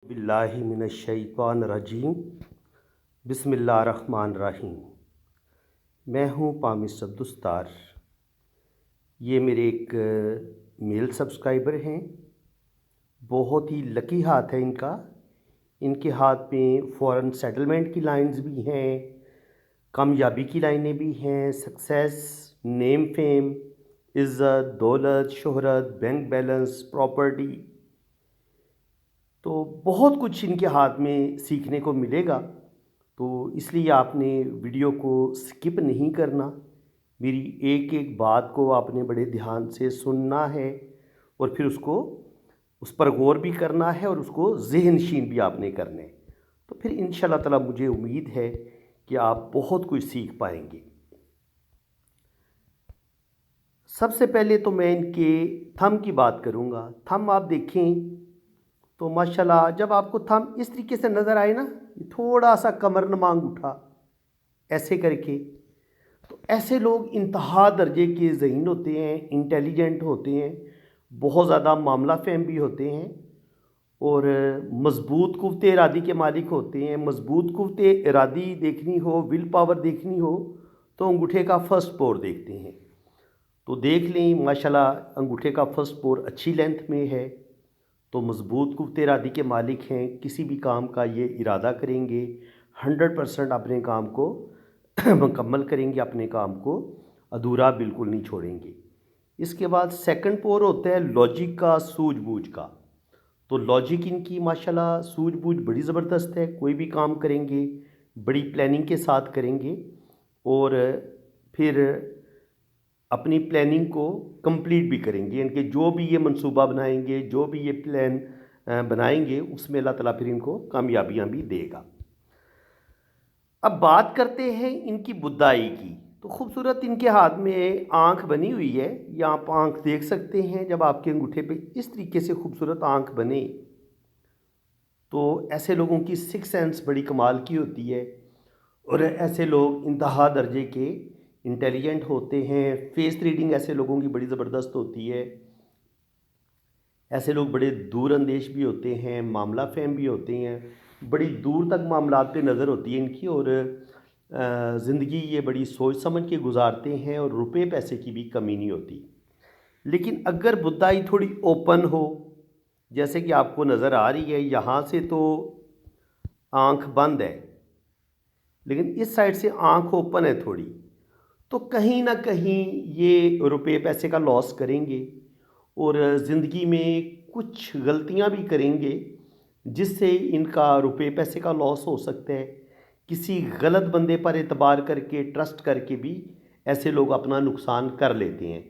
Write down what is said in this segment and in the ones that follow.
बिल्लाहि मिनश्शैतानिर्रजीम बिस्मिल्लाहिर्रहमानिर्रहीम। मैं हूँ पामिस अब्दुस्तार। ये मेरे एक मेल सब्सक्राइबर हैं। बहुत ही लकी हाथ है इनका। इनके हाथ में फ़ॉरेन सेटलमेंट की लाइंस भी हैं, कामयाबी की लाइनें भी हैं, सक्सेस, नेम फेम, इज़्ज़त, दौलत, शोहरत, बैंक बैलेंस, प्रॉपर्टी। तो बहुत कुछ इनके हाथ में सीखने को मिलेगा। तो इसलिए आपने वीडियो को स्किप नहीं करना। मेरी एक एक बात को आपने बड़े ध्यान से सुनना है और फिर उस पर गौर भी करना है और उसको ज़हनशीन भी आपने करने। तो फिर इंशाल्लाह ताला मुझे उम्मीद है कि आप बहुत कुछ सीख पाएंगे। सबसे पहले तो मैं इनके थंब की बात करूँगा। थंब आप देखें तो माशाल्लाह जब आपको थंब इस तरीके से नज़र आए ना, थोड़ा सा कमर नमा अंगूठा ऐसे करके, तो ऐसे लोग इंतहा दर्जे के ज़हीन होते हैं, इंटेलिजेंट होते हैं, बहुत ज़्यादा मामला फ़हम भी होते हैं और मज़बूत क़ुव्वत इरादी के मालिक होते हैं। मज़बूत क़ुव्वत इरादी देखनी हो, विल पावर देखनी हो तो अंगूठे का फ़र्स्ट पोर देखते हैं। तो देख लें माशाल्लाह अंगूठे का फ़र्स्ट पोर अच्छी लेंथ में है तो मज़बूत क़ुव्वत इरादी के मालिक हैं। किसी भी काम का ये इरादा करेंगे, 100% अपने काम को मुकम्मल करेंगे, अपने काम को अधूरा बिल्कुल नहीं छोड़ेंगे। इसके बाद सेकंड पोर होता है लॉजिक का, सूझबूझ का। तो लॉजिक इनकी माशाल्लाह सूझबूझ बड़ी ज़बरदस्त है। कोई भी काम करेंगे बड़ी प्लानिंग के साथ करेंगे और फिर अपनी प्लानिंग को कंप्लीट भी करेंगे। इनके जो भी ये मंसूबा बनाएंगे, जो भी ये प्लान बनाएंगे, उसमें अल्लाह ताला फिर इनको कामयाबियाँ भी देगा। अब बात करते हैं इनकी बुद्धाई की। तो खूबसूरत इनके हाथ में आँख बनी हुई है। ये आप आँख देख सकते हैं। जब आपके अंगूठे पे इस तरीके से खूबसूरत आँख बने तो ऐसे लोगों की सिक्स सेंस बड़ी कमाल की होती है और ऐसे लोग इंतहा दर्जे के इंटेलिजेंट होते हैं। फेस रीडिंग ऐसे लोगों की बड़ी ज़बरदस्त होती है। ऐसे लोग बड़े दूर अंदेश भी होते हैं, मामला फ़हम भी होते हैं। बड़ी दूर तक मामलात पे नज़र होती है इनकी और ज़िंदगी ये बड़ी सोच समझ के गुजारते हैं और रुपए पैसे की भी कमी नहीं होती। लेकिन अगर बुद्धाई थोड़ी ओपन हो, जैसे कि आपको नज़र आ रही है, यहाँ से तो आँख बंद है लेकिन इस साइड से आँख ओपन है थोड़ी, तो कहीं ना कहीं ये रुपए पैसे का लॉस करेंगे और ज़िंदगी में कुछ गलतियां भी करेंगे जिससे इनका रुपए पैसे का लॉस हो सकता है। किसी गलत बंदे पर एतबार करके, ट्रस्ट करके भी ऐसे लोग अपना नुकसान कर लेते हैं।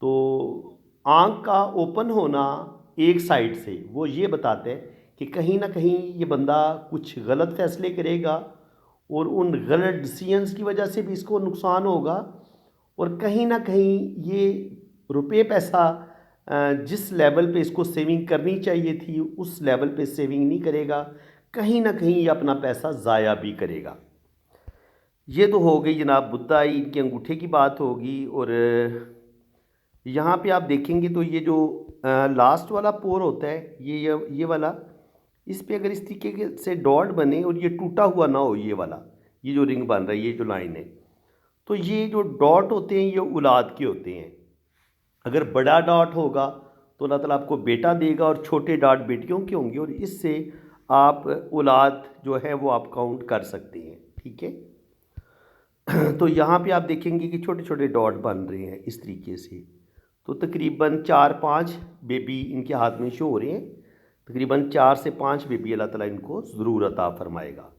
तो आँख का ओपन होना एक साइड से वो ये बताते हैं कि कहीं ना कहीं ये बंदा कुछ गलत फैसले करेगा और उन गलत डिसीजंस की वजह से भी इसको नुकसान होगा और कहीं ना कहीं ये रुपए पैसा जिस लेवल पे इसको सेविंग करनी चाहिए थी उस लेवल पे सेविंग नहीं करेगा। कहीं ना कहीं ये अपना पैसा ज़ाया भी करेगा। ये तो हो गई जनाब बुद्धाई, इनके अंगूठे की बात होगी। और यहाँ पे आप देखेंगे तो ये जो लास्ट वाला पोर होता है, ये वाला, इस पे अगर इस तरीके से डॉट बने और ये टूटा हुआ ना हो, ये वाला, ये जो रिंग बन रहा है, ये जो लाइन है, तो ये जो डॉट होते हैं ये औलाद के होते हैं। अगर बड़ा डॉट होगा तो अल्लाह ताला आपको बेटा देगा और छोटे डॉट बेटियों के होंगे और इससे आप औलाद जो है वो आप काउंट कर सकते हैं। ठीक है। तो यहाँ पे आप देखेंगे कि छोटे छोटे डॉट बन रहे हैं इस तरीके से। तो तकरीबन 4-5 बेबी इनके हाथ में शो हो रहे हैं। तकरीबन 4 से 5 बेबी अल्लाह ताला इनको ज़रूर अता फरमाएगा।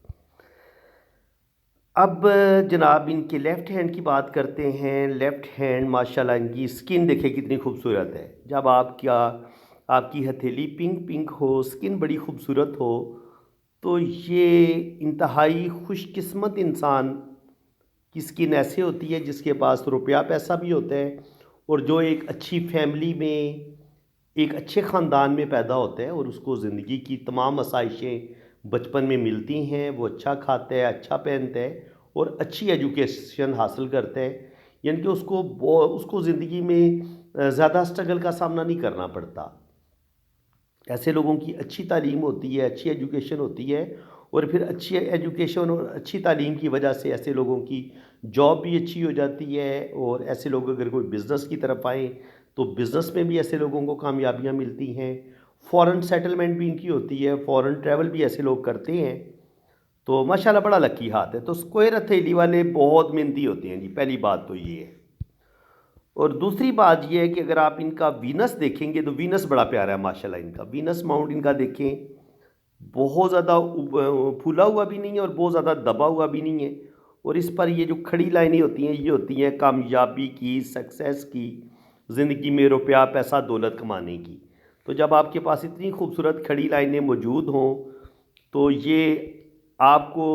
अब जनाब इनके लेफ़्ट हैंड की बात करते हैं। लेफ़्ट हैंड माशाल्लाह इनकी स्किन देखिए कितनी खूबसूरत है। जब आपकी हथेली पिंक पिंक हो, स्किन बड़ी खूबसूरत हो, तो ये इंतहाई खुशकिस्मत इंसान की स्किन ऐसे होती है जिसके पास रुपया पैसा भी होता है और जो एक अच्छी फैमिली में, एक अच्छे ख़ानदान में पैदा होता है और उसको ज़िंदगी की तमाम आसाइशें बचपन में मिलती हैं। वो अच्छा खाता है, अच्छा पहनता है और अच्छी एजुकेशन हासिल करता है। यानी कि उसको ज़िंदगी में ज़्यादा स्ट्रगल का सामना नहीं करना पड़ता। ऐसे लोगों की अच्छी तालीम होती है, अच्छी एजुकेशन होती है, और फिर अच्छी एजुकेशन और अच्छी तालीम की वजह से ऐसे लोगों की जॉब भी अच्छी हो जाती है। और ऐसे लोग अगर कोई बिज़नेस की तरफ आएँ तो बिज़नेस में भी ऐसे लोगों को कामयाबियाँ मिलती हैं। फ़ॉरेन सेटलमेंट भी इनकी होती है, फ़ॉरेन ट्रैवल भी ऐसे लोग करते हैं। तो माशाल्लाह बड़ा लकी हाथ है। तो स्क्वायर हथेली वाले बहुत मेहनती होते हैं जी, पहली बात तो ये है। और दूसरी बात ये है कि अगर आप इनका वीनस देखेंगे तो वीनस बड़ा प्यारा है माशाल्लाह। इनका वीनस माउंट इनका देखें, बहुत ज़्यादा फूला हुआ भी नहीं है और बहुत ज़्यादा दबा हुआ भी नहीं है। और इस पर ये जो खड़ी लाइनें होती हैं, ये होती हैं कामयाबी की, सक्सेस की, ज़िंदगी में रुपया पैसा दौलत कमाने की। तो जब आपके पास इतनी खूबसूरत खड़ी लाइनें मौजूद हों तो ये आपको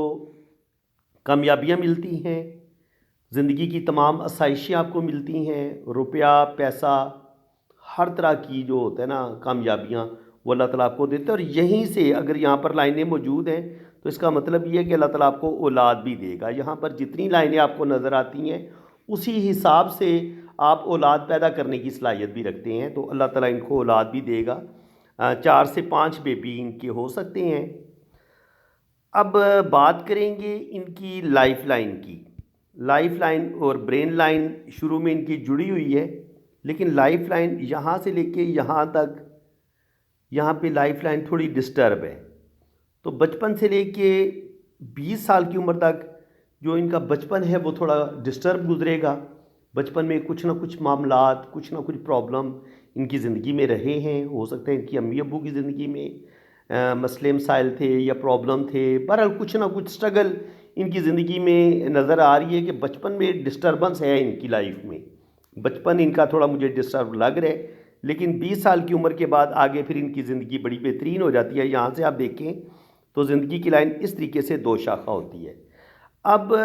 कामयाबियाँ मिलती हैं, ज़िंदगी की तमाम आसाइशें आपको मिलती हैं, रुपया पैसा हर तरह की जो होता है ना कामयाबियाँ, वो अल्लाह ताला आपको देते हैं। और यहीं से अगर यहाँ पर लाइनें मौजूद हैं तो इसका मतलब ये है कि अल्लाह ताला आपको औलाद भी देगा। यहाँ पर जितनी लाइनें आपको नज़र आती हैं उसी हिसाब से आप औलाद पैदा करने की सलाहियत भी रखते हैं, तो अल्लाह ताला इनको औलाद भी देगा। 4 से 5 बेबी इनके हो सकते हैं। अब बात करेंगे इनकी लाइफ लाइन की। लाइफ लाइन और ब्रेन लाइन शुरू में इनकी जुड़ी हुई है, लेकिन लाइफ लाइन यहाँ से लेके यहाँ तक, यहाँ पे लाइफ लाइन थोड़ी डिस्टर्ब है। तो बचपन से लेके 20 साल की उम्र तक जो इनका बचपन है वो थोड़ा डिस्टर्ब गुजरेगा। बचपन में कुछ ना कुछ मामलात, कुछ ना कुछ प्रॉब्लम इनकी ज़िंदगी में रहे हैं। हो सकता है इनकी अम्मी अब्बू की ज़िंदगी में मसले मसाइल थे या प्रॉब्लम थे। बहरहाल कुछ ना कुछ स्ट्रगल इनकी ज़िंदगी में नज़र आ रही है कि बचपन में डिस्टर्बेंस है इनकी लाइफ में। बचपन इनका थोड़ा मुझे डिस्टर्ब लग रहा है, लेकिन 20 साल की उम्र के बाद आगे फिर इनकी ज़िंदगी बड़ी बेहतरीन हो जाती है। यहाँ से आप देखें तो ज़िंदगी की लाइन इस तरीके से 2 शाखा होती है। अब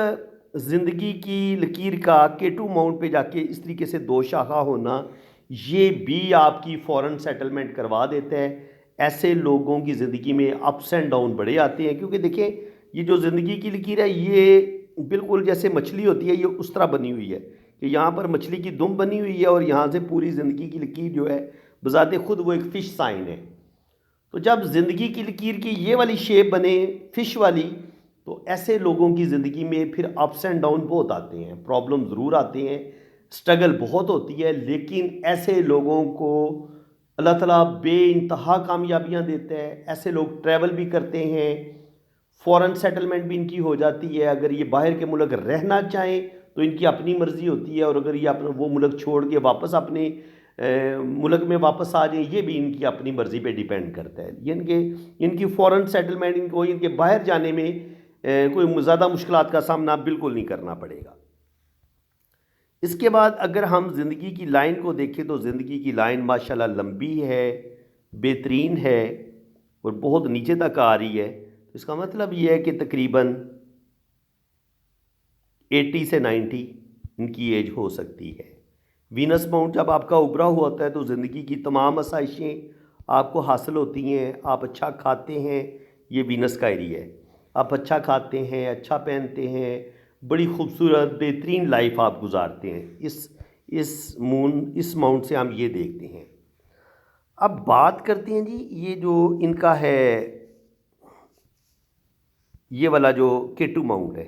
ज़िंदगी की लकीर का K2 माउंट पे जाके इस तरीके से 2 शाखा होना, ये भी आपकी फ़ॉरेन सेटलमेंट करवा देता है। ऐसे लोगों की ज़िंदगी में अप्स एंड डाउन बड़े आते हैं, क्योंकि देखें ये जो ज़िंदगी की लकीर है ये बिल्कुल जैसे मछली होती है, ये उस तरह बनी हुई है कि यहाँ पर मछली की दुम बनी हुई है और यहाँ से पूरी ज़िंदगी की लकीर जो है बज़ाते ख़ुद वो एक फ़िश साइन है। तो जब ज़िंदगी की लकीर की ये वाली शेप बने फ़िश वाली, तो ऐसे लोगों की ज़िंदगी में फिर अप्स एंड डाउन बहुत आते हैं, प्रॉब्लम ज़रूर आते हैं, स्ट्रगल बहुत होती है, लेकिन ऐसे लोगों को अल्लाह ताला बेइंतहा कामयाबियाँ देता है। ऐसे लोग ट्रैवल भी करते हैं, फ़ॉरेन सेटलमेंट भी इनकी हो जाती है। अगर ये बाहर के मुल्क रहना चाहें तो इनकी अपनी मर्ज़ी होती है, और अगर ये अपना वो मुल्क छोड़ के वापस अपने मुल्क में वापस आ जाएँ, ये भी इनकी अपनी मर्ज़ी पे डिपेंड करता है। ये इनकी फ़ॉरेन सेटलमेंट, इनको इनके बाहर जाने में कोई ज़्यादा मुश्किलात का सामना बिल्कुल नहीं करना पड़ेगा। इसके बाद अगर हम ज़िंदगी की लाइन को देखें तो ज़िंदगी की लाइन माशाल्लाह लंबी है, बेहतरीन है और बहुत नीचे तक आ रही है। तो इसका मतलब ये है कि तकरीबन 80 से 90 इनकी एज हो सकती है। वीनस माउंट जब आपका उभरा हुआ होता है तो ज़िंदगी की तमाम आसाइशें आपको हासिल होती हैं। आप अच्छा खाते हैं, ये वीनस का एरिया है। आप अच्छा खाते हैं, अच्छा पहनते हैं, बड़ी खूबसूरत बेहतरीन लाइफ आप गुजारते हैं। इस माउंट से हम ये देखते हैं। अब बात करते हैं जी, ये जो इनका है, ये वाला जो K2 माउंट है।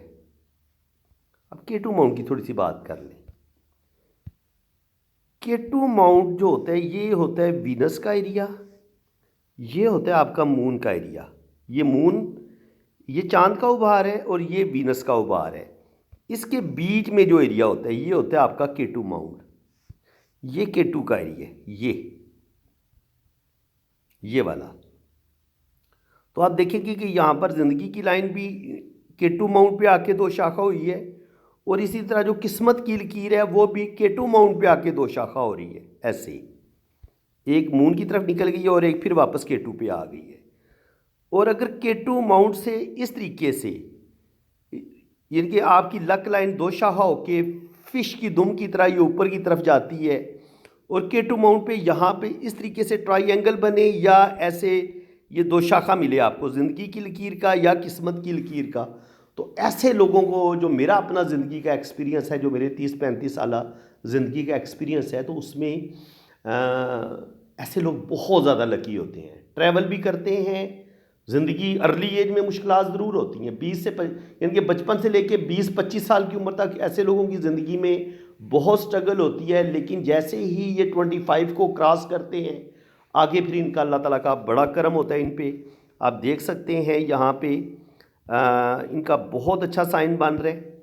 अब K2 माउंट की थोड़ी सी बात कर लें। K2 माउंट जो होता है ये होता है वीनस का एरिया, ये होता है आपका मून का एरिया। ये मून, ये चांद का उभार है और ये वीनस का उभार है। इसके बीच में जो एरिया होता है ये होता है आपका K2 माउंट। ये K2 का एरिया है, ये वाला। तो आप देखेंगे कि यहाँ पर ज़िंदगी की लाइन भी K2 माउंट पे आके 2 शाखा हुई है, और इसी तरह जो किस्मत की लकीर है वो भी K2 माउंट पे आके 2 शाखा हो रही है। ऐसे एक मून की तरफ निकल गई है और एक फिर वापस K2 पे आ गई है। और अगर K2 माउंट से इस तरीके से यानी कि आपकी लक लाइन 2 शाखा होके फिश की दुम की तरह ये ऊपर की तरफ जाती है, और K2 माउंट पे यहाँ पे इस तरीके से ट्रायंगल बने या ऐसे ये 2 शाखा मिले आपको ज़िंदगी की लकीर का या किस्मत की लकीर का, तो ऐसे लोगों को, जो मेरा अपना ज़िंदगी का एक्सपीरियंस है, जो मेरे 30-35 साल ज़िंदगी का एक्सपीरियंस है, तो उसमें ऐसे लोग बहुत ज़्यादा लकी होते हैं। ट्रैवल भी करते हैं। ज़िंदगी अर्ली एज में मुश्किलात ज़रूर होती हैं, यानी कि बचपन से लेके 20-25 साल की उम्र तक ऐसे लोगों की ज़िंदगी में बहुत स्ट्रगल होती है, लेकिन जैसे ही ये 25 को क्रॉस करते हैं आगे फिर इनका अल्लाह ताला का बड़ा करम होता है इन पे। आप देख सकते हैं यहाँ पे इनका बहुत अच्छा साइन बन रहा है।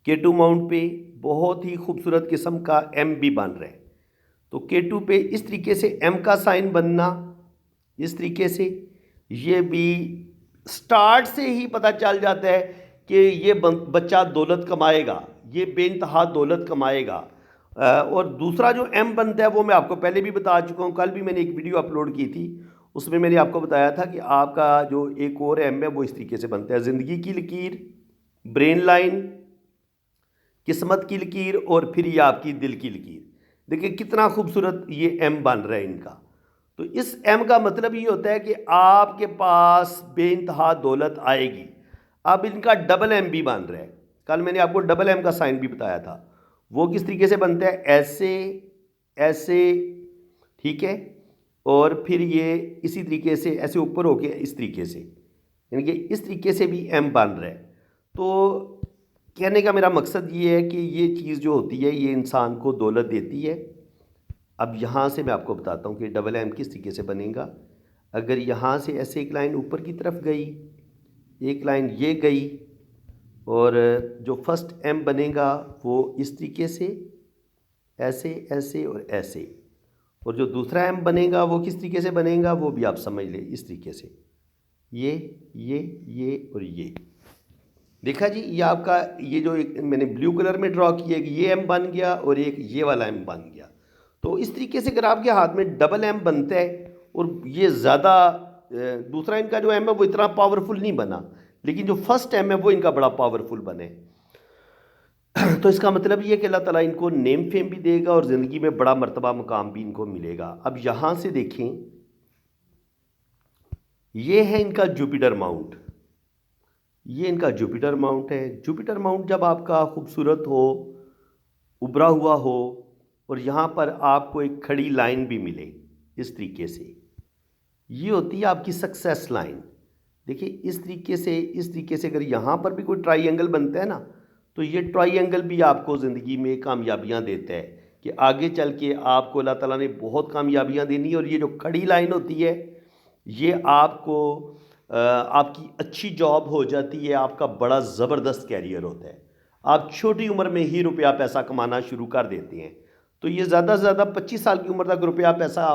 K2 माउंट पे बहुत ही खूबसूरत किस्म का M भी बन रहा है। तो K2 पे इस तरीके से M का साइन बनना, इस तरीके से ये भी स्टार्ट से ही पता चल जाता है कि ये बच्चा दौलत कमाएगा, ये बेइंतहा दौलत कमाएगा। और दूसरा जो M बनता है वो मैं आपको पहले भी बता चुका हूँ, कल भी मैंने एक वीडियो अपलोड की थी, उसमें मैंने आपको बताया था कि आपका जो एक और M है वो इस तरीके से बनता है। ज़िंदगी की लकीर, ब्रेन लाइन, किस्मत की लकीर और फिर ये आपकी दिल की लकीर। देखिए कितना खूबसूरत ये M बन रहा है इनका। तो इस M का मतलब ये होता है कि आपके पास बेइंतहा दौलत आएगी। अब इनका डबल M भी बन रहा है, कल मैंने आपको डबल M का साइन भी बताया था। वो किस तरीके से बनता है, ऐसे ऐसे, ठीक है, और फिर ये इसी तरीके से ऐसे ऊपर होके इस तरीके से, यानी कि इस तरीके से भी M बन रहा है। तो कहने का मेरा मकसद ये है कि ये चीज़ जो होती है ये इंसान को दौलत देती है। अब यहाँ से मैं आपको बताता हूँ कि डबल M किस तरीके से बनेगा। अगर यहाँ से ऐसे एक लाइन ऊपर की तरफ गई, एक लाइन ये गई, और जो फर्स्ट M बनेगा वो इस तरीके से, ऐसे ऐसे और ऐसे, और जो दूसरा M बनेगा वो किस तरीके से बनेगा वो भी आप समझ लें, इस तरीके से, ये और ये। देखा जी, ये आपका ये जो एक मैंने ब्लू कलर में ड्रॉ किया, ये M बन गया और एक ये वाला M बन गया। तो इस तरीके से अगर आपके हाथ में डबल M बनता है और ये ज़्यादा, दूसरा इनका जो M है वो इतना पावरफुल नहीं बना, लेकिन जो फर्स्ट M है वो इनका बड़ा पावरफुल बने। तो इसका मतलब ये है कि अल्लाह ताला इनको नेम फेम भी देगा और ज़िंदगी में बड़ा मर्तबा मुकाम भी इनको मिलेगा। अब यहाँ से देखें, ये है इनका जुपिटर माउंट, ये इनका जुपिटर माउंट है। जुपिटर माउंट जब आपका खूबसूरत हो, उभरा हुआ हो, और यहाँ पर आपको एक खड़ी लाइन भी मिले इस तरीके से, ये होती है आपकी सक्सेस लाइन। देखिए इस तरीके से अगर यहाँ पर भी कोई ट्राइंगल बनता है ना, तो ये ट्राइंगल भी आपको ज़िंदगी में कामयाबियाँ देता है कि आगे चल के आपको अल्लाह ताला ने बहुत कामयाबियाँ देनी है। और ये जो खड़ी लाइन होती है ये आपको आपकी अच्छी जॉब हो जाती है, आपका बड़ा ज़बरदस्त कैरियर होता है, आप छोटी उम्र में ही रुपया पैसा कमाना शुरू कर देते हैं। तो ये ज़्यादा से ज़्यादा 25 साल की उम्र तक रुपया पैसा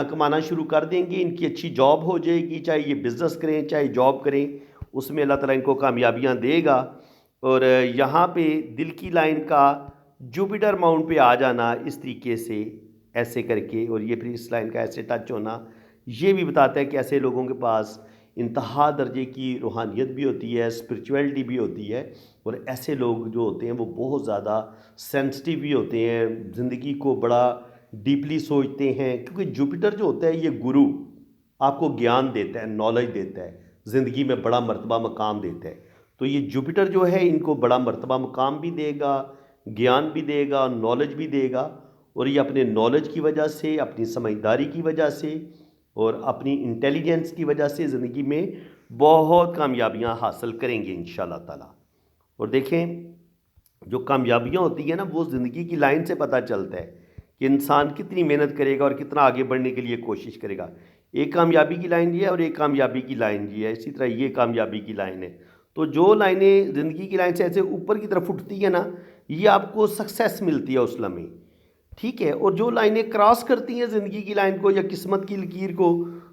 कमाना शुरू कर देंगे, इनकी अच्छी जॉब हो जाएगी, चाहे ये बिज़नेस करें चाहे जॉब करें, उसमें अल्लाह ताला इनको कामयाबियाँ देगा। और यहाँ पे दिल की लाइन का जुपिटर माउंट पे आ जाना इस तरीके से, ऐसे करके, और ये फिर इस लाइन का ऐसे टच होना, ये भी बताता है कि ऐसे लोगों के पास इंतहा दर्जे की रूहानियत भी होती है, स्पिरिचुअलिटी भी होती है, और ऐसे लोग जो होते हैं वो बहुत ज़्यादा सेंसिटिव भी होते हैं, ज़िंदगी को बड़ा डीपली सोचते हैं। क्योंकि जुपिटर जो होता है ये गुरु आपको ज्ञान देता है, नॉलेज देता है, ज़िंदगी में बड़ा मर्तबा मकाम देता है। तो ये जुपिटर जो है इनको बड़ा मर्तबा मकाम भी देगा, ज्ञान भी देगा, नॉलेज भी देगा। और ये अपने नॉलेज की वजह से, अपनी समझदारी की वजह से और अपनी इंटेलिजेंस की वजह से ज़िंदगी में बहुत कामयाबियाँ हासिल करेंगे इंशाल्लाह ताला। और देखें जो कामयाबियाँ होती हैं ना वो ज़िंदगी की लाइन से पता चलता है कि इंसान कितनी मेहनत करेगा और कितना आगे बढ़ने के लिए कोशिश करेगा। एक कामयाबी की लाइन ये है और एक कामयाबी की लाइन ये है, इसी तरह ये कामयाबी की लाइन है। तो जो लाइनें ज़िंदगी की लाइन से ऐसे ऊपर की तरफ उठती है ना, ये आपको सक्सेस मिलती है उस लम्हे, ठीक है। और जो लाइनें क्रॉस करती हैं ज़िंदगी की लाइन को या किस्मत की लकीर को,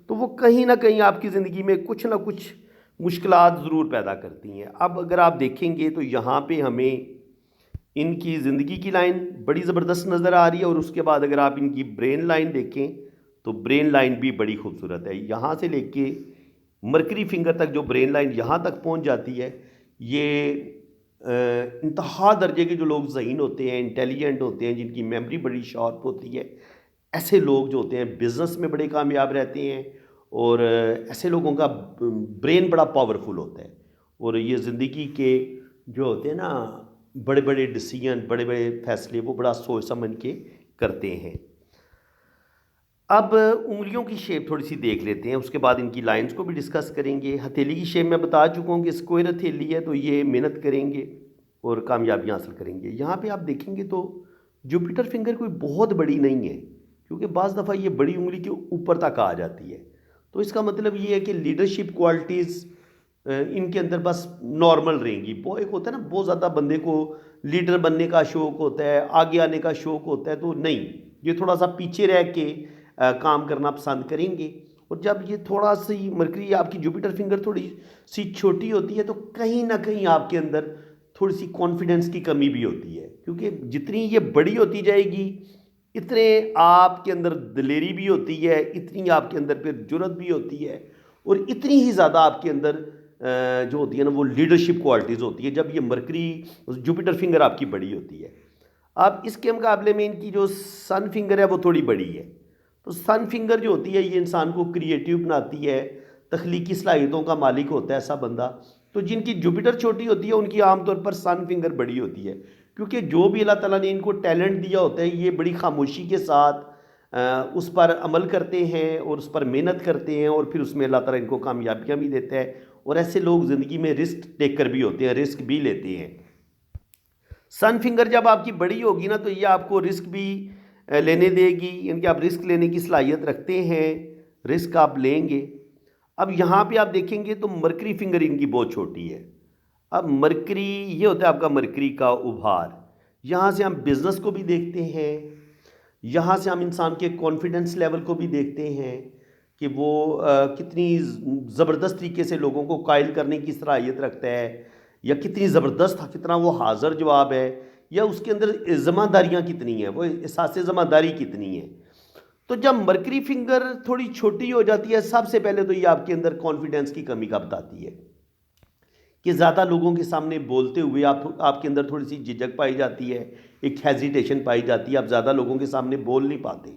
तो वो कहीं ना कहीं आपकी ज़िंदगी में कुछ ना कुछ मुश्किलात ज़रूर पैदा करती हैं। अब अगर आप देखेंगे तो यहाँ पे हमें इनकी ज़िंदगी की लाइन बड़ी ज़बरदस्त नज़र आ रही है, और उसके बाद अगर आप इनकी ब्रेन लाइन देखें तो ब्रेन लाइन भी बड़ी खूबसूरत है। यहाँ से लेके मरकरी फिंगर तक जो ब्रेन लाइन यहाँ तक पहुँच जाती है, ये इंतहा दर्जे के जो लोग ज़हीन होते हैं, इंटेलिजेंट होते हैं, जिनकी मेमोरी बड़ी शार्प होती है, ऐसे लोग जो होते हैं बिज़नेस में बड़े कामयाब रहते हैं। और ऐसे लोगों का ब्रेन बड़ा पावरफुल होता है, और ये ज़िंदगी के जो होते हैं ना बड़े बड़े डिसीजन, बड़े बड़े फैसले वो बड़ा सोच समझ के करते हैं। अब उंगलियों की शेप थोड़ी सी देख लेते हैं, उसके बाद इनकी लाइंस को भी डिस्कस करेंगे। हथेली की शेप मैं बता चुका हूँ कि स्क्वायर हथेली है, तो ये मेहनत करेंगे और कामयाबियाँ हासिल करेंगे। यहाँ पे आप देखेंगे तो जुपिटर फिंगर कोई बहुत बड़ी नहीं है, क्योंकि बाज़ दफ़ा ये बड़ी उंगली के ऊपर तक आ जाती है। तो इसका मतलब ये है कि लीडरशिप क्वालिटीज़ इनके अंदर बस नॉर्मल रहेंगी। वो एक होता है ना, बहुत ज़्यादा बंदे को लीडर बनने का शौक़ होता है, आगे आने का शौक़ होता है, तो नहीं, ये थोड़ा सा पीछे रह के काम करना पसंद करेंगे। और जब ये थोड़ा सी मरकरी आपकी जुपिटर फिंगर थोड़ी सी छोटी होती है, तो कहीं ना कहीं आपके अंदर थोड़ी सी कॉन्फिडेंस की कमी भी होती है, क्योंकि जितनी ये बड़ी होती जाएगी इतने आपके अंदर दिलेरी भी होती है, इतनी आपके अंदर फिर जुर्रत भी होती है, और इतनी ही ज़्यादा आपके अंदर जो होती है ना वो लीडरशिप क्वालिटीज़ होती है जब ये मरकरी जुपिटर फिंगर आपकी बड़ी होती है। अब इसके मुकाबले में इनकी जो सन फिंगर है वो थोड़ी बड़ी है। तो सन फिंगर जो होती है ये इंसान को क्रिएटिव बनाती है, तख्लीकी सलाहियतों का मालिक होता है ऐसा बंदा। तो जिनकी जुपिटर छोटी होती है उनकी आमतौर पर सन फिंगर बड़ी होती है, क्योंकि जो भी अल्लाह ताला ने इनको टैलेंट दिया होता है ये बड़ी खामोशी के साथ उस पर अमल करते हैं और उस पर मेहनत करते हैं, और फिर उसमें अल्लाह ताला इनको कामयाबियाँ भी देता है। और ऐसे लोग ज़िंदगी में रिस्क टेकर भी होते हैं, रिस्क भी लेते हैं। सन फिंगर जब आपकी बड़ी होगी ना, तो ये आपको रिस्क भी लेने देगी, यानी कि आप रिस्क लेने की सलाहियत रखते हैं, रिस्क आप लेंगे। अब यहाँ पे आप देखेंगे तो मरकरी फिंगर इनकी बहुत छोटी है। अब मरकरी ये होता है आपका मरकरी का उभार। यहाँ से हम बिज़नेस को भी देखते हैं, यहाँ से हम इंसान के कॉन्फिडेंस लेवल को भी देखते हैं कि वो कितनी ज़बरदस्त तरीके से लोगों को कायल करने की सलाहियत रखता है, या कितनी ज़बरदस्त, कितना वो हाज़िर जवाब है, या उसके अंदर ज़िम्मेदारियाँ कितनी हैं, वो एहसास ज़िम्मेदारी कितनी है। तो जब मरकरी फिंगर थोड़ी छोटी हो जाती है, सबसे पहले तो ये आपके अंदर कॉन्फिडेंस की कमी का बताती है कि ज़्यादा लोगों के सामने बोलते हुए आपके अंदर थोड़ी सी झिझक पाई जाती है, एक हेजिटेशन पाई जाती है, आप ज़्यादा लोगों के सामने बोल नहीं पाते।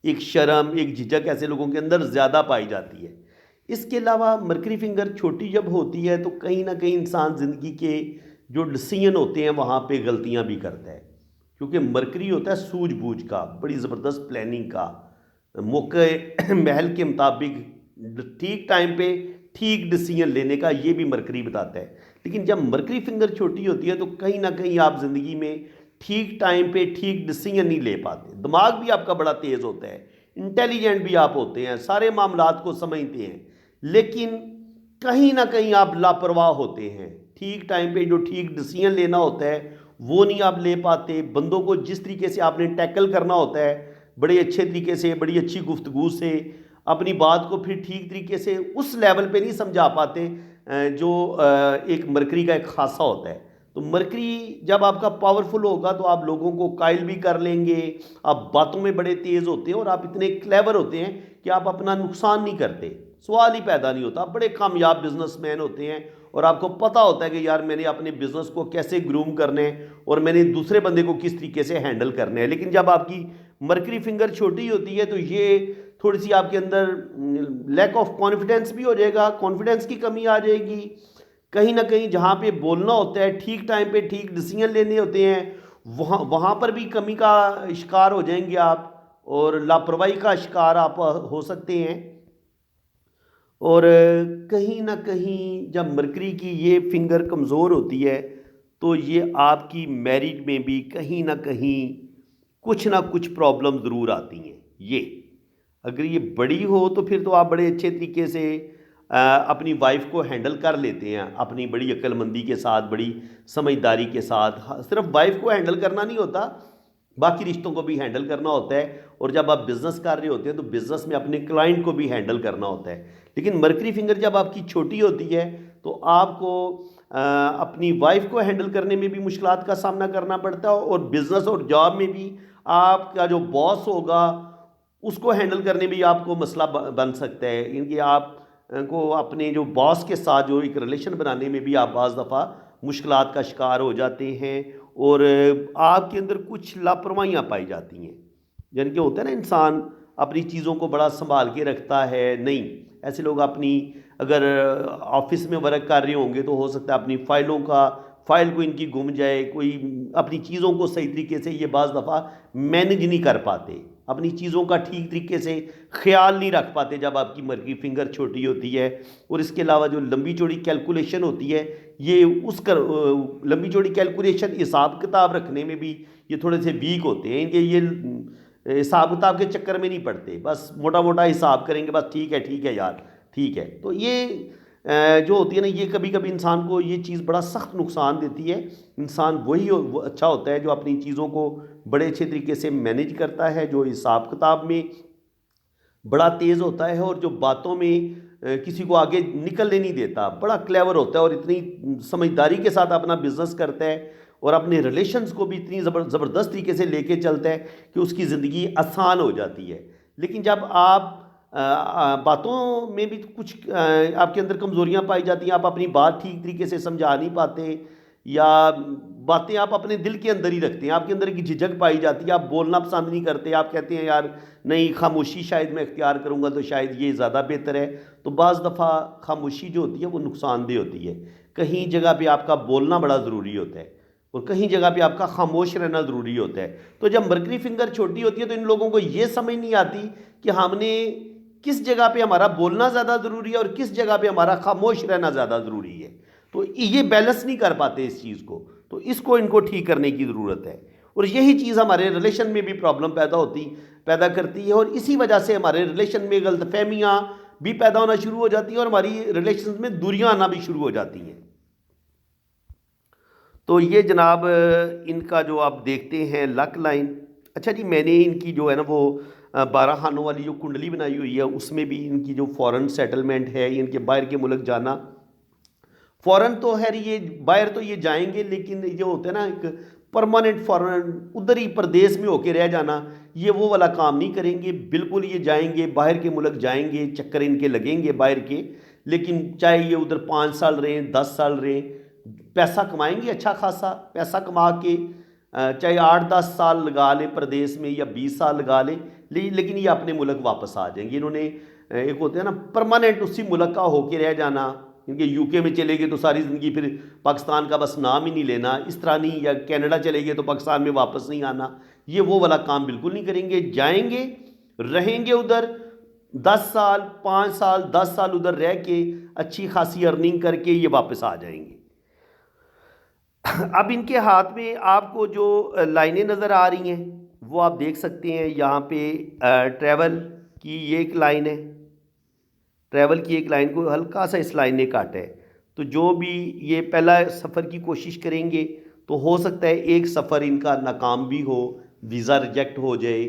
एक शर्म, एक झिझक ऐसे लोगों के अंदर ज़्यादा पाई जाती है। इसके अलावा मरकरी फिंगर छोटी जब होती है तो कहीं ना कहीं इंसान ज़िंदगी के जो डिसीजन होते हैं वहाँ पे गलतियाँ भी करता है, क्योंकि मरकरी होता है सूझबूझ का, बड़ी ज़बरदस्त प्लानिंग का, मौके महल के मुताबिक ठीक टाइम पे ठीक डिसीजन लेने का, ये भी मरकरी बताता है। लेकिन जब मरकरी फिंगर छोटी होती है तो कहीं ना कहीं आप ज़िंदगी में ठीक टाइम पे ठीक डिसीजन नहीं ले पाते। दिमाग भी आपका बड़ा तेज़ होता है, इंटेलिजेंट भी आप होते हैं, सारे मामलात को समझते हैं, लेकिन कहीं ना कहीं आप लापरवाह होते हैं। ठीक टाइम पे जो ठीक डिसीजन लेना होता है वो नहीं आप ले पाते। बंदों को जिस तरीके से आपने टैकल करना होता है, बड़े अच्छे तरीके से, बड़ी अच्छी गुफ्तगू से अपनी बात को फिर ठीक तरीके से उस लेवल पे नहीं समझा पाते जो एक मरकरी का एक खासा होता है। तो मरकरी जब आपका पावरफुल होगा तो आप लोगों को कायल भी कर लेंगे, आप बातों में बड़े तेज़ होते हैं और आप इतने क्लेवर होते हैं कि आप अपना नुकसान नहीं करते, सवाल ही पैदा नहीं होता। आप बड़े कामयाब बिजनेसमैन होते हैं और आपको पता होता है कि यार मैंने अपने बिजनेस को कैसे ग्रूम करना है और मैंने दूसरे बंदे को किस तरीके से हैंडल करना है। लेकिन जब आपकी मरकरी फिंगर छोटी होती है तो ये थोड़ी सी आपके अंदर लैक ऑफ कॉन्फिडेंस भी हो जाएगा, कॉन्फिडेंस की कमी आ जाएगी। कहीं ना कहीं जहाँ पे बोलना होता है, ठीक टाइम पे ठीक डिसीजन लेने होते हैं, वहाँ वहाँ पर भी कमी का शिकार हो जाएंगे आप, और लापरवाही का शिकार आप हो सकते हैं। और कहीं ना कहीं जब मरकरी की ये फिंगर कमज़ोर होती है तो ये आपकी मैरिज में भी कहीं ना कुछ प्रॉब्लम ज़रूर आती हैं। ये अगर ये बड़ी हो तो फिर तो आप बड़े अच्छे तरीके से अपनी वाइफ को हैंडल कर लेते हैं, अपनी बड़ी अक्लमंदी के साथ, बड़ी समझदारी के साथ। हाँ, सिर्फ वाइफ को हैंडल करना नहीं होता, बाकी रिश्तों को भी हैंडल करना होता है। और जब आप बिज़नेस कर रहे होते हैं तो बिज़नेस में अपने क्लाइंट को भी हैंडल करना होता है। लेकिन मरकरी फिंगर जब आपकी छोटी होती है तो आपको अपनी वाइफ को हैंडल करने में भी मुश्किलात का सामना करना पड़ता है, और बिज़नेस और जॉब में भी आपका जो बॉस होगा उसको हैंडल करने में भी आपको मसला बन सकता है। इनकी आप को अपने जो बॉस के साथ जो एक रिलेशन बनाने में भी आप बाज़ दफ़ा मुश्किलात का शिकार हो जाते हैं, और आपके अंदर कुछ लापरवाहियाँ पाई जाती हैं। यानी कि होता है ना, इंसान अपनी चीज़ों को बड़ा संभाल के रखता है। नहीं, ऐसे लोग अपनी अगर ऑफिस में वर्क कर रहे होंगे तो हो सकता है अपनी फाइल को इनकी गुम जाए, कोई अपनी चीज़ों को सही तरीके से ये बाज़ दफ़ा मैनेज नहीं कर पाते। अपनी चीज़ों का ठीक तरीके से ख्याल नहीं रख पाते जब आपकी मर्की फिंगर छोटी होती है। और इसके अलावा जो लंबी चौड़ी कैलकुलेशन होती है, ये लंबी चौड़ी कैलकुलेशन हिसाब किताब रखने में भी ये थोड़े से वीक होते हैं। इनके ये हिसाब किताब के चक्कर में नहीं पड़ते, बस मोटा मोटा हिसाब करेंगे, बस ठीक है यार, ठीक है। तो ये जो होती है ना, ये कभी कभी इंसान को ये चीज़ बड़ा सख्त नुकसान देती है। इंसान वो अच्छा होता है जो अपनी चीज़ों को बड़े अच्छे तरीके से मैनेज करता है, जो हिसाब किताब में बड़ा तेज़ होता है और जो बातों में किसी को आगे निकलने नहीं देता, बड़ा क्लेवर होता है और इतनी समझदारी के साथ अपना बिजनेस करता है और अपने रिलेशंस को भी इतनी ज़बरदस्त तरीके से लेके चलता है कि उसकी ज़िंदगी आसान हो जाती है। लेकिन जब आप बातों में भी कुछ आपके अंदर कमज़ोरियाँ पाई जाती हैं, आप अपनी बात ठीक तरीके से समझा नहीं पाते, या बातें आप अपने दिल के अंदर ही रखते हैं, आपके अंदर की झिझक पाई जाती है, आप बोलना पसंद नहीं करते, आप कहते हैं यार नहीं, खामोशी शायद मैं इख्तियार करूँगा तो शायद ये ज़्यादा बेहतर है। तो बाज़ दफ़ा खामोशी जो होती है वो नुकसानदेह होती है। कहीं जगह पे आपका बोलना बड़ा ज़रूरी होता है और कहीं जगह पे आपका खामोश रहना ज़रूरी होता है। तो जब मर्करी फिंगर छोटी होती है तो इन लोगों को ये समझ नहीं आती कि हमने किस जगह पे हमारा बोलना ज़्यादा ज़रूरी है और किस जगह पे हमारा खामोश रहना ज़्यादा ज़रूरी है। तो ये बैलेंस नहीं कर पाते इस चीज़ को, तो इसको इनको ठीक करने की ज़रूरत है। और यही चीज़ हमारे रिलेशन में भी प्रॉब्लम पैदा करती है और इसी वजह से हमारे रिलेशन में गलतफहमियाँ भी पैदा होना शुरू हो जाती हैं और हमारी रिलेशन में दूरियाँ आना भी शुरू हो जाती हैं। तो ये जनाब इनका जो आप देखते हैं लक लाइन। अच्छा जी, मैंने इनकी जो है ना वो 12 खानों वाली जो कुंडली बनाई हुई है, उसमें भी इनकी जो फॉरेन सेटलमेंट है, इनके बाहर के मुल्क जाना, फॉरेन तो है ये बाहर तो ये जाएंगे, लेकिन ये होते हैं ना एक परमानेंट फॉरेन उधर ही प्रदेश में होके रह जाना, ये वो वाला काम नहीं करेंगे बिल्कुल। ये जाएंगे, बाहर के मुल्क जाएंगे, चक्कर इनके लगेंगे बाहर के, लेकिन चाहे ये उधर 5 साल रहें, 10 साल रहें, पैसा कमाएंगे, अच्छा खासा पैसा कमा के चाहे 8-10 साल लगा लें प्रदेश में या 20 साल लगा लें, लेकिन ये अपने मुल्क वापस आ जाएंगे। इन्होंने एक होते हैं ना परमानेंट उसी मुल्क का होके रह जाना। इनके यूके में चले गए तो सारी ज़िंदगी फिर पाकिस्तान का बस नाम ही नहीं लेना, इस तरह नहीं, या कनाडा चले गए तो पाकिस्तान में वापस नहीं आना, ये वो वाला काम बिल्कुल नहीं करेंगे। जाएंगे, रहेंगे उधर 10 साल, 5 साल, 10 साल उधर रह के अच्छी खासी अर्निंग करके ये वापस आ जाएंगे। अब इनके हाथ में आपको जो लाइनें नज़र आ रही हैं वो आप देख सकते हैं। यहाँ पे ट्रैवल की ये एक लाइन है, ट्रैवल की एक लाइन को हल्का सा इस लाइन ने काटा है। तो जो भी ये पहला सफ़र की कोशिश करेंगे तो हो सकता है एक सफ़र इनका नाकाम भी हो, वीज़ा रिजेक्ट हो जाए,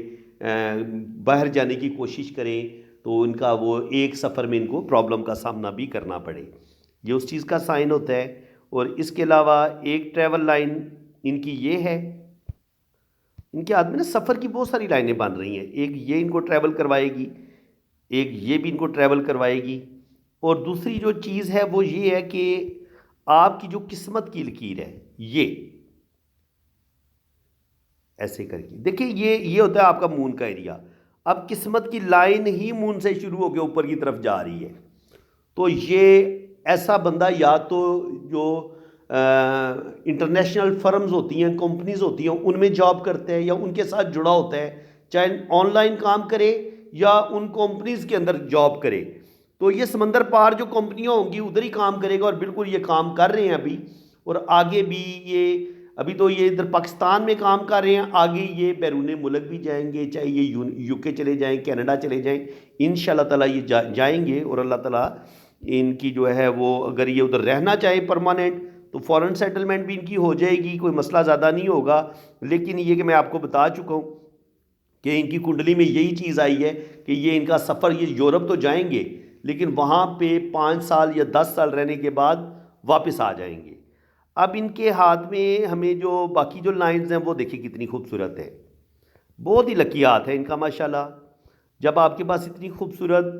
बाहर जाने की कोशिश करें तो इनका वो एक सफ़र में इनको प्रॉब्लम का सामना भी करना पड़े, ये उस चीज़ का साइन होता है। और इसके अलावा एक ट्रैवल लाइन इनकी ये है, इनके हाथ में ना सफ़र की बहुत सारी लाइनें बन रही हैं। एक ये इनको ट्रैवल करवाएगी, एक ये भी इनको ट्रैवल करवाएगी, और दूसरी जो चीज़ है वो ये है कि आपकी जो किस्मत की लकीर है ये ऐसे करके देखिए, ये होता है आपका मून का एरिया। अब किस्मत की लाइन ही मून से शुरू होकर ऊपर की तरफ जा रही है, तो ये ऐसा बंदा या तो जो इंटरनेशनल फर्म्स होती हैं, कंपनीज होती हैं, उनमें जॉब करते हैं या उनके साथ जुड़ा होता है, चाहे ऑनलाइन काम करे या उन कंपनीज के अंदर जॉब करे। तो ये समंदर पार जो कंपनियां होंगी उधर ही काम करेगा और बिल्कुल ये काम कर रहे हैं अभी, और आगे भी ये अभी तो ये इधर पाकिस्तान में काम कर रहे हैं, आगे ये बैरून मुल्क भी जाएंगे, चाहे ये यूके चले जाएं, कनाडा चले जाएं, इंशाल्लाह ताला ये जाएंगे। और अल्लाह ताला इनकी जो है वो, अगर ये उधर रहना चाहे परमानेंट तो फॉरेन सेटलमेंट भी इनकी हो जाएगी, कोई मसला ज़्यादा नहीं होगा। लेकिन ये कि मैं आपको बता चुका हूँ कि इनकी कुंडली में यही चीज़ आई है कि ये इनका सफ़र, ये यूरोप तो जाएंगे लेकिन वहाँ पे 5 साल या 10 साल रहने के बाद वापस आ जाएंगे। अब इनके हाथ में हमें जो बाकी जो लाइंस हैं वो देखिए कितनी खूबसूरत है, बहुत ही लकी हाथ है इनका माशाल्लाह। जब आपके पास इतनी खूबसूरत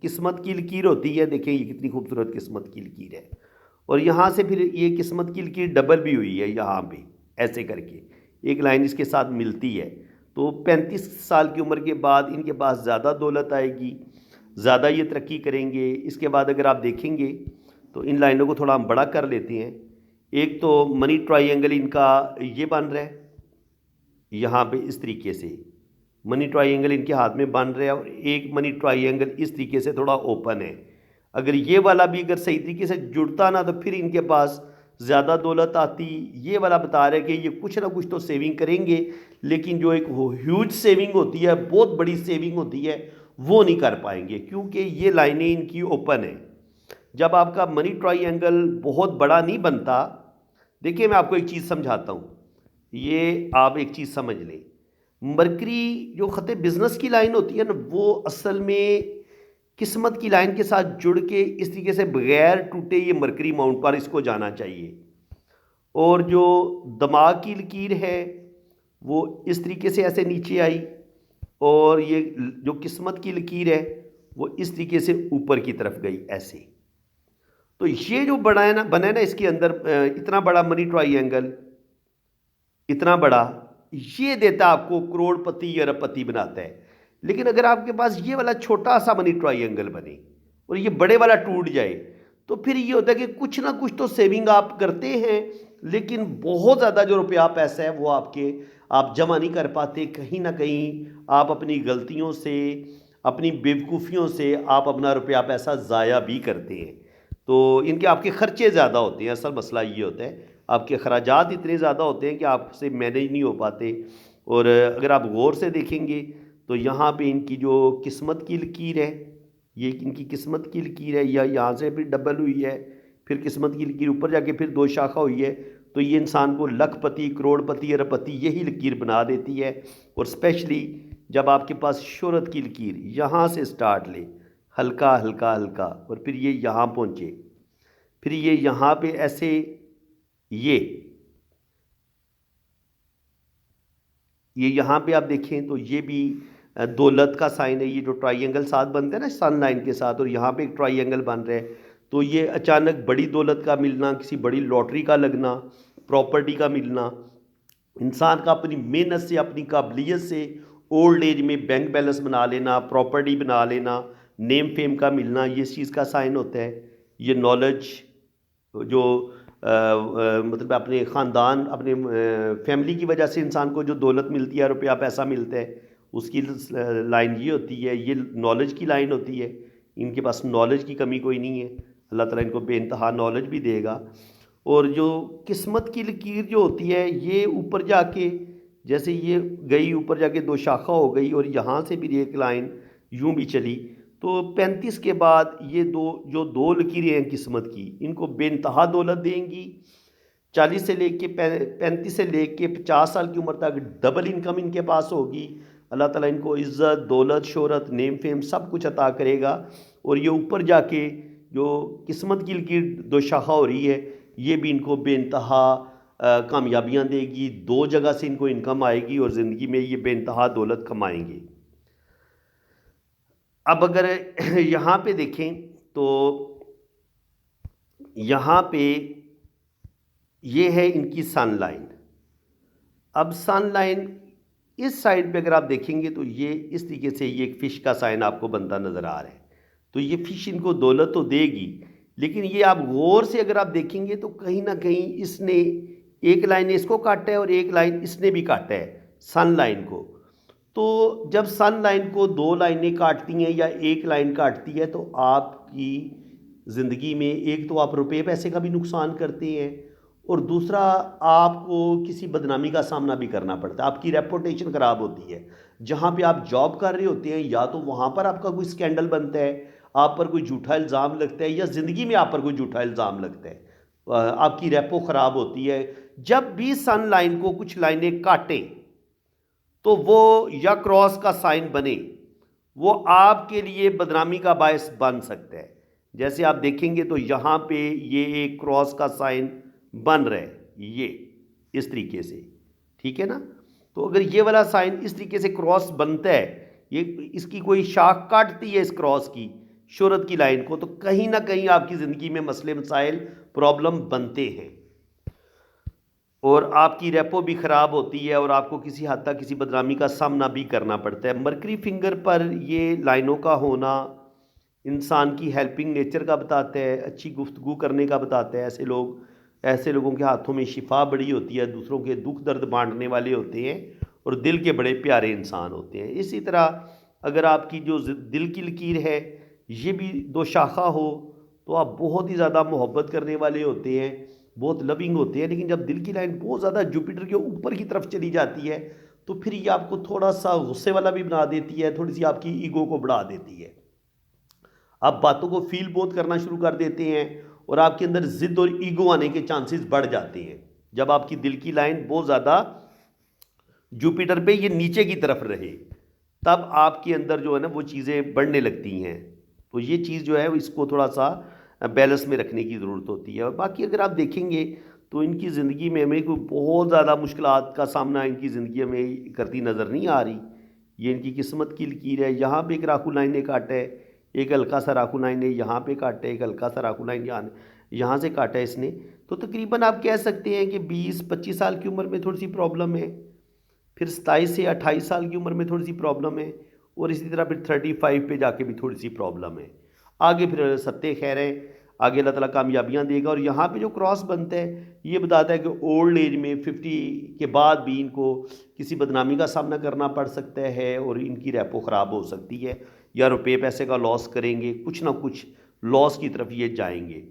किस्मत की लकीर होती है, देखें ये कितनी खूबसूरत किस्मत की लकीर है, और यहाँ से फिर ये किस्मत की लकीर डबल भी हुई है, यहाँ पे ऐसे करके एक लाइन इसके साथ मिलती है। तो 35 साल की उम्र के बाद इनके पास ज़्यादा दौलत आएगी, ज़्यादा ये तरक्की करेंगे। इसके बाद अगर आप देखेंगे तो इन लाइनों को थोड़ा हम बड़ा कर लेते हैं। एक तो मनी ट्रायंगल इनका ये बन रहा है यहाँ पे इस तरीके से, मनी ट्रायंगल इनके हाथ में बन रहा है और एक मनी ट्रायंगल इस तरीके से थोड़ा ओपन है। अगर ये वाला भी अगर सही तरीके से जुड़ता ना तो फिर इनके पास ज़्यादा दौलत आती। ये वाला बता रहे कि ये कुछ ना कुछ तो सेविंग करेंगे, लेकिन जो एक ह्यूज सेविंग होती है, बहुत बड़ी सेविंग होती है, वो नहीं कर पाएंगे क्योंकि ये लाइनें इनकी ओपन है। जब आपका मनी ट्रायंगल बहुत बड़ा नहीं बनता, देखिए मैं आपको एक चीज़ समझाता हूँ, ये आप एक चीज़ समझ लें। मरकरी जो ख़त बिज़नेस की लाइन होती है ना, वो असल में किस्मत की लाइन के साथ जुड़ के इस तरीके से बगैर टूटे ये मरकरी माउंट पर इसको जाना चाहिए। और जो दिमाग की लकीर है वो इस तरीके से ऐसे नीचे आई, और ये जो किस्मत की लकीर है वो इस तरीके से ऊपर की तरफ गई ऐसे। तो ये जो बना है ना, बना है ना इसके अंदर इतना बड़ा मनी ट्रायंगल, इतना बड़ा, ये देता है आपको करोड़पति अरबपति बनाता है। लेकिन अगर आपके पास ये वाला छोटा सा मनी ट्रायंगल बने और ये बड़े वाला टूट जाए, तो फिर ये होता है कि कुछ ना कुछ तो सेविंग आप करते हैं, लेकिन बहुत ज़्यादा जो रुपया पैसा है वो आप जमा नहीं कर पाते। कहीं ना कहीं आप अपनी गलतियों से, अपनी बेवकूफ़ियों से आप अपना रुपया पैसा ज़ाया भी करते हैं। तो इनके आपके ख़र्चे ज़्यादा होते हैं। असल मसला ये होता है, आपके अखराजात इतने ज़्यादा होते हैं कि आपसे मैनेज नहीं हो पाते। और अगर आप गौर से देखेंगे तो यहाँ पे इनकी जो किस्मत की लकीर है, ये इनकी किस्मत की लकीर है, या यहाँ से फिर डबल हुई है, फिर किस्मत की लकीर ऊपर जाके फिर दो शाखा हुई है। तो ये इंसान को लखपति, करोड़पति, अरबपति यही लकीर बना देती है। और स्पेशली जब आपके पास शोहरत की लकीर यहाँ से स्टार्ट ले, हल्का हल्का हल्का, और फिर ये यहाँ पहुँचे, फिर ये यहाँ पे ऐसे, ये यहाँ पे आप देखें तो ये भी दौलत का साइन है। ये जो ट्रायंगल साथ बनते हैं ना सन लाइन के साथ, और यहाँ पे एक ट्रायंगल बन रहा है, तो ये अचानक बड़ी दौलत का मिलना, किसी बड़ी लॉटरी का लगना, प्रॉपर्टी का मिलना, इंसान का अपनी मेहनत से, अपनी काबिलियत से ओल्ड एज में बैंक बैलेंस बना लेना, प्रॉपर्टी बना लेना, नेम फेम का मिलना, ये इस चीज़ का साइन होता है। ये नॉलेज जो मतलब अपने ख़ानदान, अपने फैमिली की वजह से इंसान को जो दौलत मिलती है, रुपया पैसा मिलता है, उसकी लाइन ये होती है, ये नॉलेज की लाइन होती है। इनके पास नॉलेज की कमी कोई नहीं है, अल्लाह ताला इनको बेइंतहा नॉलेज भी देगा। और जो किस्मत की लकीर जो होती है, ये ऊपर जाके, जैसे ये गई ऊपर जाके दो शाखा हो गई, और यहाँ से भी एक लाइन यूं भी चली, तो 35 के बाद ये दो लकीरें हैं किस्मत की, इनको बेइंतहा दौलत देंगी। 40 से लेके 35 से लेके 50 साल की उम्र तक डबल इनकम इनके पास होगी। अल्लाह ताला इनको इज़्ज़त, दौलत, शोहरत, नेम फेम सब कुछ अता करेगा। और ये ऊपर जाके जो किस्मत की लकीर दो शाखा हो रही है, ये भी इनको बेइंतहा कामयाबियाँ देगी। दो जगह से इनको इनकम आएगी और ज़िंदगी में ये बेइंतहा दौलत कमाएंगे। अब अगर यहाँ पे देखें तो यहाँ पे ये है इनकी सन लाइन। अब सन लाइन इस साइड पे अगर आप देखेंगे तो ये इस तरीके से, ये एक फ़िश का साइन आपको बनता नज़र आ रहा है। तो ये फ़िश इनको दौलत तो देगी, लेकिन ये आप गौर से अगर आप देखेंगे तो कहीं ना कहीं इसने एक लाइन इसको काटा है और एक लाइन इसने भी काटा है सन लाइन को। तो जब सन लाइन को दो लाइनें काटती हैं या एक लाइन काटती है, तो आपकी ज़िंदगी में एक तो आप रुपये पैसे का भी नुकसान करते हैं, और दूसरा आपको किसी बदनामी का सामना भी करना पड़ता है। आपकी रेपुटेशन ख़राब होती है। जहाँ पे आप जॉब कर रहे होते हैं, या तो वहाँ पर आपका कोई स्कैंडल बनता है, आप पर कोई झूठा इल्ज़ाम लगता है, या ज़िंदगी में आप पर कोई झूठा इल्ज़ाम लगता है, आपकी रेपो ख़राब होती है। जब भी सन लाइन को कुछ लाइनें काटें तो वो या क्रॉस का साइन बने, वो आपके लिए बदनामी का बायस बन सकता है। जैसे आप देखेंगे तो यहाँ पे ये एक क्रॉस का साइन बन रहा है, ये इस तरीके से, ठीक है ना। तो अगर ये वाला साइन इस तरीके से क्रॉस बनता है, ये इसकी कोई शाख काटती है इस क्रॉस की, शोहरत की लाइन को, तो कहीं ना कहीं आपकी ज़िंदगी में मसले मसाइल प्रॉब्लम बनते हैं, और आपकी रेपो भी ख़राब होती है, और आपको किसी हद तक किसी बदनामी का सामना भी करना पड़ता है। मरकरी फिंगर पर ये लाइनों का होना इंसान की हेल्पिंग नेचर का बताता है, अच्छी गुफ्तगू करने का बताता है। ऐसे लोगों के हाथों में शिफा बड़ी होती है, दूसरों के दुख दर्द बांटने वाले होते हैं, और दिल के बड़े प्यारे इंसान होते हैं। इसी तरह अगर आपकी जो दिल की लकीर है ये भी दो शाखा हो तो आप बहुत ही ज़्यादा मोहब्बत करने वाले होते हैं, बहुत लविंग होते हैं। लेकिन जब दिल की लाइन बहुत ज़्यादा जुपिटर के ऊपर की तरफ चली जाती है तो फिर ये आपको थोड़ा सा गुस्से वाला भी बना देती है, थोड़ी सी आपकी ईगो को बढ़ा देती है। आप बातों को फील बहुत करना शुरू कर देते हैं और आपके अंदर जिद और ईगो आने के चांसेस बढ़ जाते हैं। जब आपकी दिल की लाइन बहुत ज़्यादा जुपिटर पे ये नीचे की तरफ रहे तब आपके अंदर जो है ना वो चीज़ें बढ़ने लगती हैं। तो ये चीज़ जो है इसको थोड़ा सा बैलेंस में रखने की ज़रूरत होती है। और बाकी अगर आप देखेंगे तो इनकी ज़िंदगी में हमें कोई बहुत ज़्यादा मुश्किलात का सामना इनकी ज़िंदगी में करती नज़र नहीं आ रही। ये इनकी किस्मत की लकीर है। यहाँ पे एक राखू लाइन ने काटा है, एक हल्का सा राखू लाइन ने यहाँ पे काटा है, एक हल्का सा राखू लाइन यहाँ से काटा है इसने। तो तकरीबन आप कह सकते हैं कि 20-25 साल की उम्र में थोड़ी सी प्रॉब्लम है, फिर 27 से 28 साल की उम्र में थोड़ी सी प्रॉब्लम है, और इसी तरह फिर 35 पे जाके भी थोड़ी सी प्रॉब्लम है। आगे फिर सत्ते खैर है, आगे अल्लाह ताला कामयाबियाँ देगा। और यहाँ पे जो क्रॉस बनता है ये बताता है कि ओल्ड एज में 50 के बाद भी इनको किसी बदनामी का सामना करना पड़ सकता है और इनकी रेपो ख़राब हो सकती है, या रुपये पैसे का लॉस करेंगे, कुछ ना कुछ लॉस की तरफ ये जाएंगे।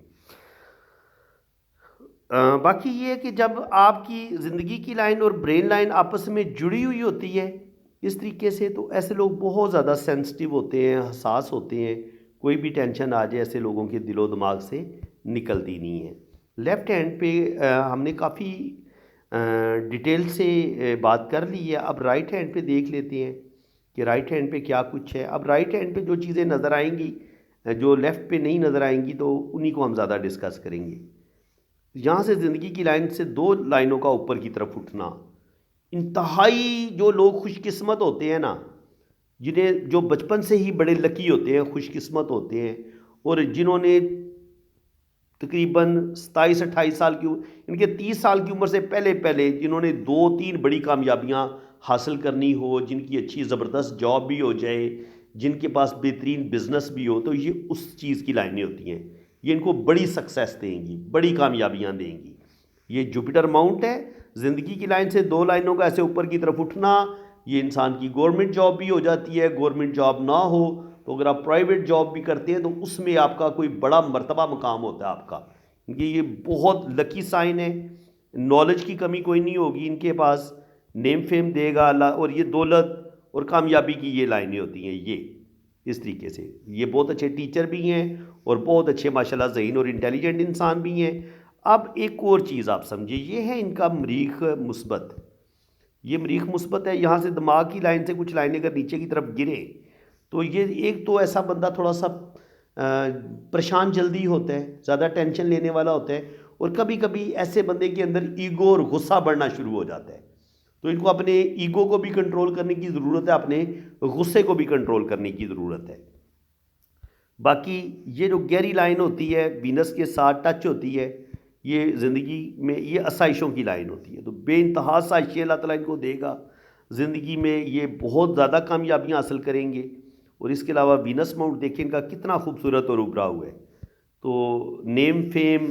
बाकी ये है कि जब आपकी ज़िंदगी की लाइन और ब्रेन लाइन आपस में जुड़ी हुई होती है इस तरीके से, तो ऐसे लोग बहुत ज़्यादा सेंसिटिव होते हैं, हसास होते हैं। कोई भी टेंशन आ जाए ऐसे लोगों के दिलो दिमाग से निकलती नहीं है। लेफ़्ट हैंड पे हमने काफ़ी डिटेल से बात कर ली है। अब राइट हैंड पे देख लेते हैं कि राइट हैंड पे क्या कुछ है। अब राइट हैंड पे जो चीज़ें नज़र आएंगी जो लेफ़्ट पे नहीं नज़र आएंगी तो उन्हीं को हम ज़्यादा डिस्कस करेंगे। यहाँ से ज़िंदगी की लाइन से 2 लाइनों का ऊपर की तरफ उठना, इंतहाई जो लोग खुशकिस्मत होते हैं ना, जिन्हें जो बचपन से ही बड़े लकी होते हैं, खुशकिस्मत होते हैं, और जिन्होंने तकरीबन 27-28 साल की इनके 30 साल की उम्र से पहले पहले जिन्होंने 2-3 बड़ी कामयाबियाँ हासिल करनी हो, जिनकी अच्छी ज़बरदस्त जॉब भी हो जाए, जिनके पास बेहतरीन बिजनेस भी हो, तो ये उस चीज़ की लाइनें होती हैं। ये इनको बड़ी सक्सेस देंगी, बड़ी कामयाबियाँ देंगी। ये जुपिटर माउंट है। ज़िंदगी की लाइन से 2 लाइनों का ऐसे ऊपर की तरफ उठना, ये इंसान की गवर्नमेंट जॉब भी हो जाती है। गवर्नमेंट जॉब ना हो तो अगर आप प्राइवेट जॉब भी करते हैं तो उसमें आपका कोई बड़ा मर्तबा मुकाम होता है आपका, क्योंकि ये बहुत लकी साइन है। नॉलेज की कमी कोई नहीं होगी इनके पास, नेम फेम देगा अल्लाह, और ये दौलत और कामयाबी की ये लाइनें होती हैं। ये इस तरीके से ये बहुत अच्छे टीचर भी हैं और बहुत अच्छे माशाल्लाह ज़हीन और इंटेलिजेंट इंसान भी हैं। अब एक और चीज़ आप समझिए, ये है इनका मरीख मुस्बत। ये मरीख मुस्बत है। यहाँ से दिमाग की लाइन से कुछ लाइनें अगर नीचे की तरफ गिरे तो ये एक तो ऐसा बंदा थोड़ा सा परेशान जल्दी होता है, ज़्यादा टेंशन लेने वाला होता है, और कभी कभी ऐसे बंदे के अंदर ईगो और गुस्सा बढ़ना शुरू हो जाता है। तो इनको अपने ईगो को भी कंट्रोल करने की ज़रूरत है, अपने गुस्से को भी कंट्रोल करने की ज़रूरत है। बाकी ये जो गहरी लाइन होती है वीनस के साथ टच होती है, ये ज़िंदगी में ये आसाइशों की लाइन होती है। तो बेइंतहा आसाइशें अल्लाह ताला इनको देगा ज़िंदगी में, ये बहुत ज़्यादा कामयाबियाँ हासिल करेंगे। और इसके अलावा वीनस माउंट देखें इनका कितना खूबसूरत और उभरा हुआ है। तो नेम फेम,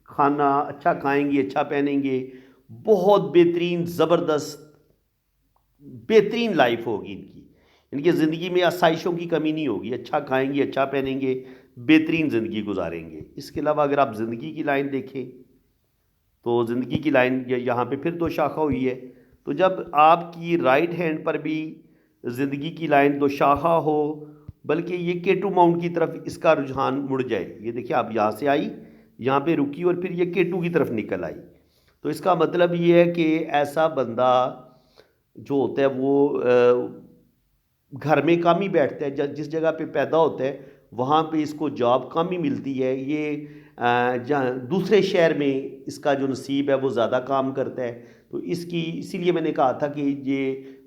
खाना अच्छा खाएंगे, अच्छा पहनेंगे, बहुत बेहतरीन ज़बरदस्त बेहतरीन लाइफ होगी इनकी। इनकी ज़िंदगी में आसाइशों की कमी नहीं होगी, अच्छा खाएंगे, अच्छा पहनेंगे, बेहतरीन ज़िंदगी गुजारेंगे। इसके अलावा अगर आप ज़िंदगी की लाइन देखें तो ज़िंदगी की लाइन यहाँ पे फिर 2 शाखा हुई है। तो जब आपकी राइट हैंड पर भी ज़िंदगी की लाइन 2 शाखा हो, बल्कि ये केटू माउंट की तरफ इसका रुझान मुड़ जाए, ये देखिए आप यहाँ से आई, यहाँ पे रुकी और फिर ये केटू की तरफ निकल आई, तो इसका मतलब ये है कि ऐसा बंदा जो होता है वो घर में कम ही बैठता है। जिस जगह पे पैदा होता है वहाँ पे इसको जॉब कम ही मिलती है। ये जहाँ दूसरे शहर में इसका जो नसीब है वो ज़्यादा काम करता है। तो इसकी इसीलिए मैंने कहा था कि ये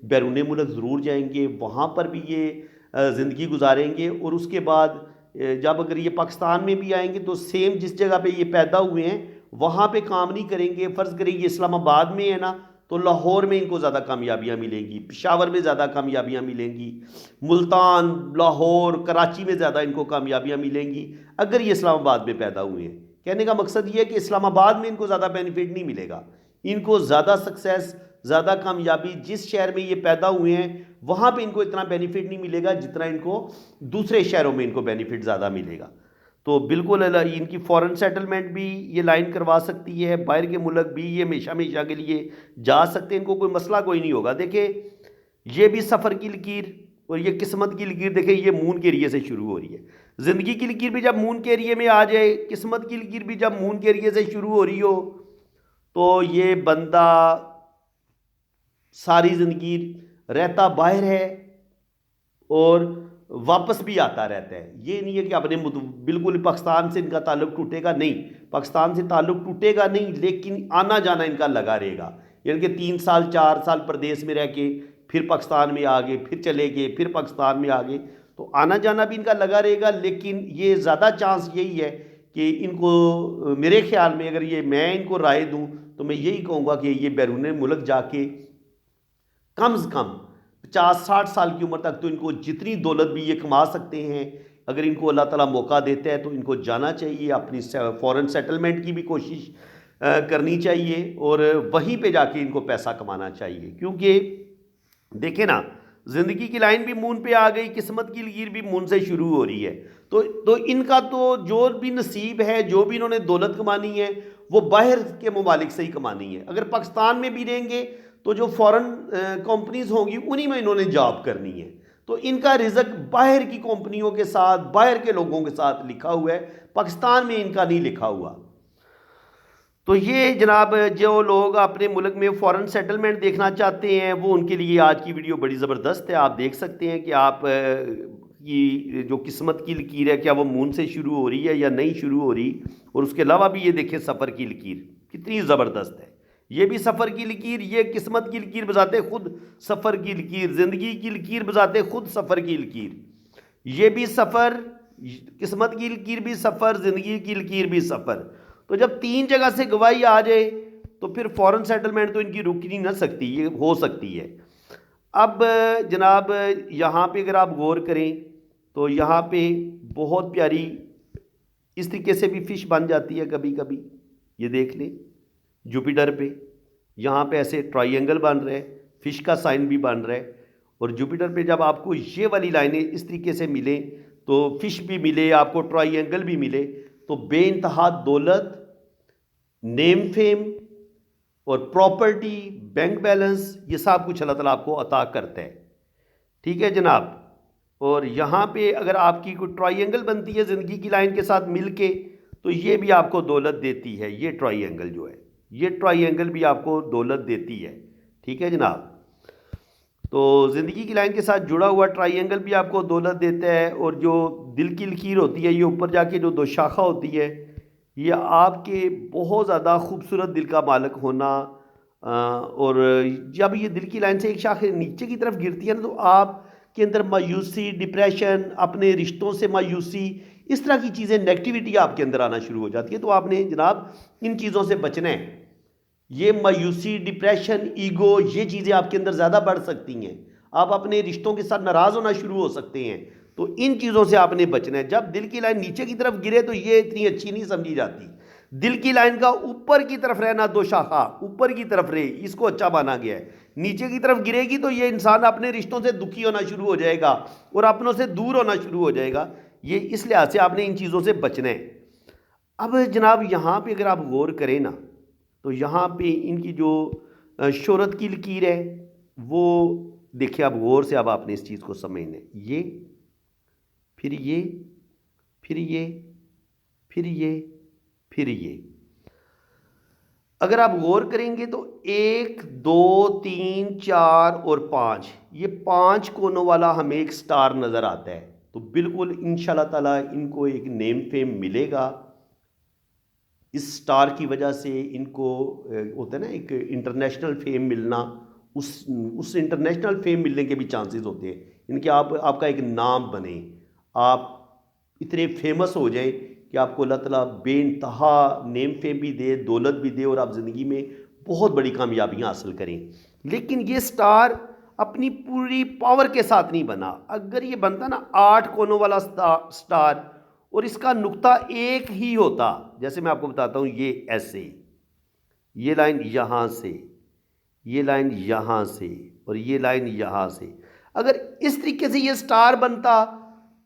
बैरून मुल्क ज़रूर जाएंगे, वहाँ पर भी ये ज़िंदगी गुजारेंगे, और उसके बाद जब अगर ये पाकिस्तान में भी आएंगे तो सेम जिस जगह पे ये पैदा हुए हैं वहाँ पे काम नहीं करेंगे। फ़र्ज़ करें ये इस्लामाबाद में है ना, तो लाहौर में इनको ज़्यादा कामयाबियाँ मिलेंगी, पेशावर में ज़्यादा कामयाबियाँ मिलेंगी, मुल्तान, लाहौर, कराची में ज़्यादा इनको कामयाबियाँ मिलेंगी अगर ये इस्लामाबाद में पैदा हुए हैं। कहने का मकसद ये है कि इस्लामाबाद में इनको ज़्यादा बेनिफिट नहीं मिलेगा, इनको ज़्यादा सक्सेस ज़्यादा कामयाबी, जिस शहर में ये पैदा हुए हैं वहाँ पे इनको इतना बेनिफिट नहीं मिलेगा जितना इनको दूसरे शहरों में इनको बेनिफिट ज़्यादा मिलेगा। तो बिल्कुल इनकी फॉरेन सेटलमेंट भी ये लाइन करवा सकती है, बाहर के मुल्क भी ये हमेशा हमेशा के लिए जा सकते हैं, इनको कोई मसला कोई नहीं होगा। देखिए ये भी सफ़र की लकीर और ये किस्मत की लकीर, देखिए ये मून के एरिए से शुरू हो रही है। ज़िंदगी की लकीर भी जब मून के एरिए में आ जाए, किस्मत की लकीर भी जब मून के एरिए से शुरू हो रही हो, तो ये बंदा सारी ज़िंदगी रहता बाहर है और वापस भी आता रहता है। ये नहीं है कि अपने बिल्कुल पाकिस्तान से इनका ताल्लुक़ टूटेगा, नहीं, पाकिस्तान से ताल्लुक़ टूटेगा नहीं, लेकिन आना जाना इनका लगा रहेगा। यानी कि 3 साल 4 साल प्रदेश में रह के फिर पाकिस्तान में आ गए, फिर चले गए, फिर पाकिस्तान में आ गए, तो आना जाना भी इनका लगा रहेगा। लेकिन ये ज़्यादा चांस यही है कि इनको, मेरे ख्याल में अगर ये मैं इनको राय दूँ तो मैं यही कहूँगा कि ये बैरून मुल्क जाके कम से कम 50-60 साल की उम्र तक तो इनको जितनी दौलत भी ये कमा सकते हैं, अगर इनको अल्लाह ताला मौका देता है तो इनको जाना चाहिए, अपनी फॉरेन सेटलमेंट की भी कोशिश करनी चाहिए और वहीं पे जाके इनको पैसा कमाना चाहिए। क्योंकि देखें ना, ज़िंदगी की लाइन भी मून पे आ गई, किस्मत की लकीर भी मून से शुरू हो रही है। तो इनका तो जो भी नसीब है, जो भी इन्होंने दौलत कमानी है वो बाहर के ममालिक से ही कमानी है। अगर पाकिस्तान में भी रहेंगे तो जो फॉरेन कंपनीज होंगी उन्हीं में इन्होंने जॉब करनी है। तो इनका रिज़्क बाहर की कंपनियों के साथ, बाहर के लोगों के साथ लिखा हुआ है, पाकिस्तान में इनका नहीं लिखा हुआ। तो ये जनाब, जो लोग अपने मुल्क में फ़ॉरेन सेटलमेंट देखना चाहते हैं वो उनके लिए आज की वीडियो बड़ी ज़बरदस्त है। आप देख सकते हैं कि आप की जो किस्मत की लकीर है क्या वो मून से शुरू हो रही है या नहीं शुरू हो रही। और उसके अलावा भी ये देखें सफ़र की लकीर कितनी ज़बरदस्त है। ये भी सफ़र की लकीर, ये किस्मत की लकीर बजाते खुद सफ़र की लकीर, ज़िंदगी की लकीर बजाते खुद सफ़र की लकीर। ये भी सफ़र, किस्मत की लकीर भी सफ़र, ज़िंदगी की लकीर भी सफ़र। तो जब 3 जगह से गवाही आ जाए तो फिर फॉरेन सेटलमेंट तो इनकी रुक ही नहीं ना सकती, ये हो सकती है। अब जनाब यहाँ पे अगर आप गौर करें तो यहाँ पे बहुत प्यारी इस तरीके से भी फ़िश बन जाती है कभी कभी। ये देख लें जुपिटर पे, यहाँ पे ऐसे ट्रायंगल बन रहे हैं, फ़िश का साइन भी बन रहा है। और जुपिटर पे जब आपको ये वाली लाइनें इस तरीके से मिले तो फ़िश भी मिले, आपको ट्रायंगल भी मिले, तो बेइंतहा दौलत, नेम फेम और प्रॉपर्टी, बैंक बैलेंस, ये सब कुछ अल्लाह ताला आपको अता करता है। ठीक है जनाब। और यहाँ पे अगर आपकी कोई ट्रायंगल बनती है ज़िंदगी की लाइन के साथ मिल के, तो ये भी आपको दौलत देती है। ये ट्रायंगल जो है, ये ट्रायंगल भी आपको दौलत देती है। ठीक है जनाब। तो ज़िंदगी की लाइन के साथ जुड़ा हुआ ट्रायंगल भी आपको दौलत देता है। और जो दिल की लकीर होती है, ये ऊपर जाके जो 2 शाखा होती है, ये आपके बहुत ज़्यादा खूबसूरत दिल का मालिक होना। और जब ये दिल की लाइन से एक शाखा नीचे की तरफ गिरती है ना, तो आपके अंदर मायूसी, डिप्रेशन, अपने रिश्तों से मायूसी, इस तरह की चीज़ें, नेगेटिविटी आपके अंदर आना शुरू हो जाती है। तो आपने जनाब इन चीज़ों से बचना है। ये मायूसी, डिप्रेशन, ईगो, ये चीज़ें आपके अंदर ज़्यादा बढ़ सकती हैं। आप अपने रिश्तों के साथ नाराज़ होना शुरू हो सकते हैं। तो इन चीज़ों से आपने बचना है। जब दिल की लाइन नीचे की तरफ गिरे तो ये इतनी अच्छी नहीं समझी जाती। दिल की लाइन का ऊपर की तरफ रहना, 2 शाखा ऊपर की तरफ रहे, इसको अच्छा माना गया है। नीचे की तरफ गिरेगी तो ये इंसान अपने रिश्तों से दुखी होना शुरू हो जाएगा और अपनों से दूर होना शुरू हो जाएगा। ये इस लिहाज से आपने इन चीज़ों से बचना है। अब जनाब यहाँ पे अगर आप गौर करें ना, तो यहाँ पे इनकी जो शोहरत की लकीर है वो देखिए, आप गौर से, अब आपने इस चीज़ को समझना है। ये फिर ये, फिर ये, फिर ये, फिर ये, अगर आप गौर करेंगे तो 1 2 3 4 और 5, ये 5 कोनों वाला हमें एक स्टार नज़र आता है। तो बिल्कुल इंशाल्लाह ताला इनको एक नेम फेम मिलेगा। इस स्टार की वजह से इनको होता है ना एक इंटरनेशनल फेम मिलना, उस इंटरनेशनल फेम मिलने के भी चांसेस होते हैं इनके। आपका एक नाम बने, आप इतने फेमस हो जाए कि आपको अल्लाह ताला बेइंतहा नेम फेम भी दे, दौलत भी दे और आप ज़िंदगी में बहुत बड़ी कामयाबियाँ हासिल करें। लेकिन ये स्टार अपनी पूरी पावर के साथ नहीं बना। अगर ये बनता ना 8 कोनों वाला स्टार और इसका नुक्ता एक ही होता, जैसे मैं आपको बताता हूँ, ये ऐसे, ये लाइन यहाँ से, ये लाइन यहाँ से और ये लाइन यहाँ से, अगर इस तरीके से ये स्टार बनता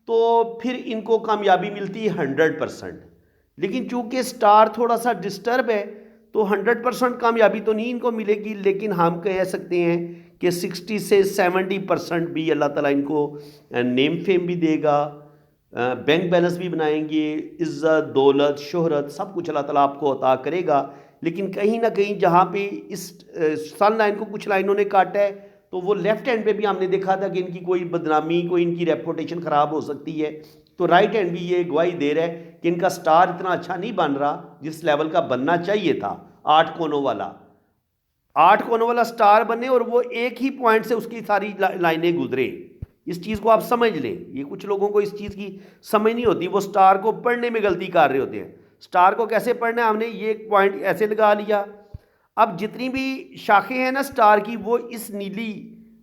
तो फिर इनको कामयाबी मिलती 100%। लेकिन चूंकि स्टार थोड़ा सा डिस्टर्ब है तो 100% कामयाबी तो नहीं इनको मिलेगी, लेकिन हम कह सकते हैं कि 60 से 70% भी अल्लाह ताला इनको नेम फेम भी देगा, बैंक बैलेंस भी बनाएंगे, इज़्ज़त दौलत शोहरत सब कुछ अल्लाह ताला आपको अता करेगा। लेकिन कहीं ना कहीं जहाँ पे इस सन लाइन को कुछ लाइनों ने काटा है तो वो लेफ्ट हैंड पे भी हमने देखा था कि इनकी कोई बदनामी, कोई इनकी रेपुटेशन ख़राब हो सकती है। तो राइट हैंड भी ये गवाही दे रहा है कि इनका स्टार इतना अच्छा नहीं बन रहा जिस लेवल का बनना चाहिए था। 8 कोनों वाला स्टार बने और वो एक ही पॉइंट से उसकी सारी लाइनें गुजरे। इस चीज़ को आप समझ लें, ये कुछ लोगों को इस चीज़ की समझ नहीं होती, वो स्टार को पढ़ने में गलती कर रहे होते हैं। स्टार को कैसे पढ़ना है, हमने ये पॉइंट ऐसे लगा लिया। अब जितनी भी शाखें हैं ना स्टार की, वो इस नीली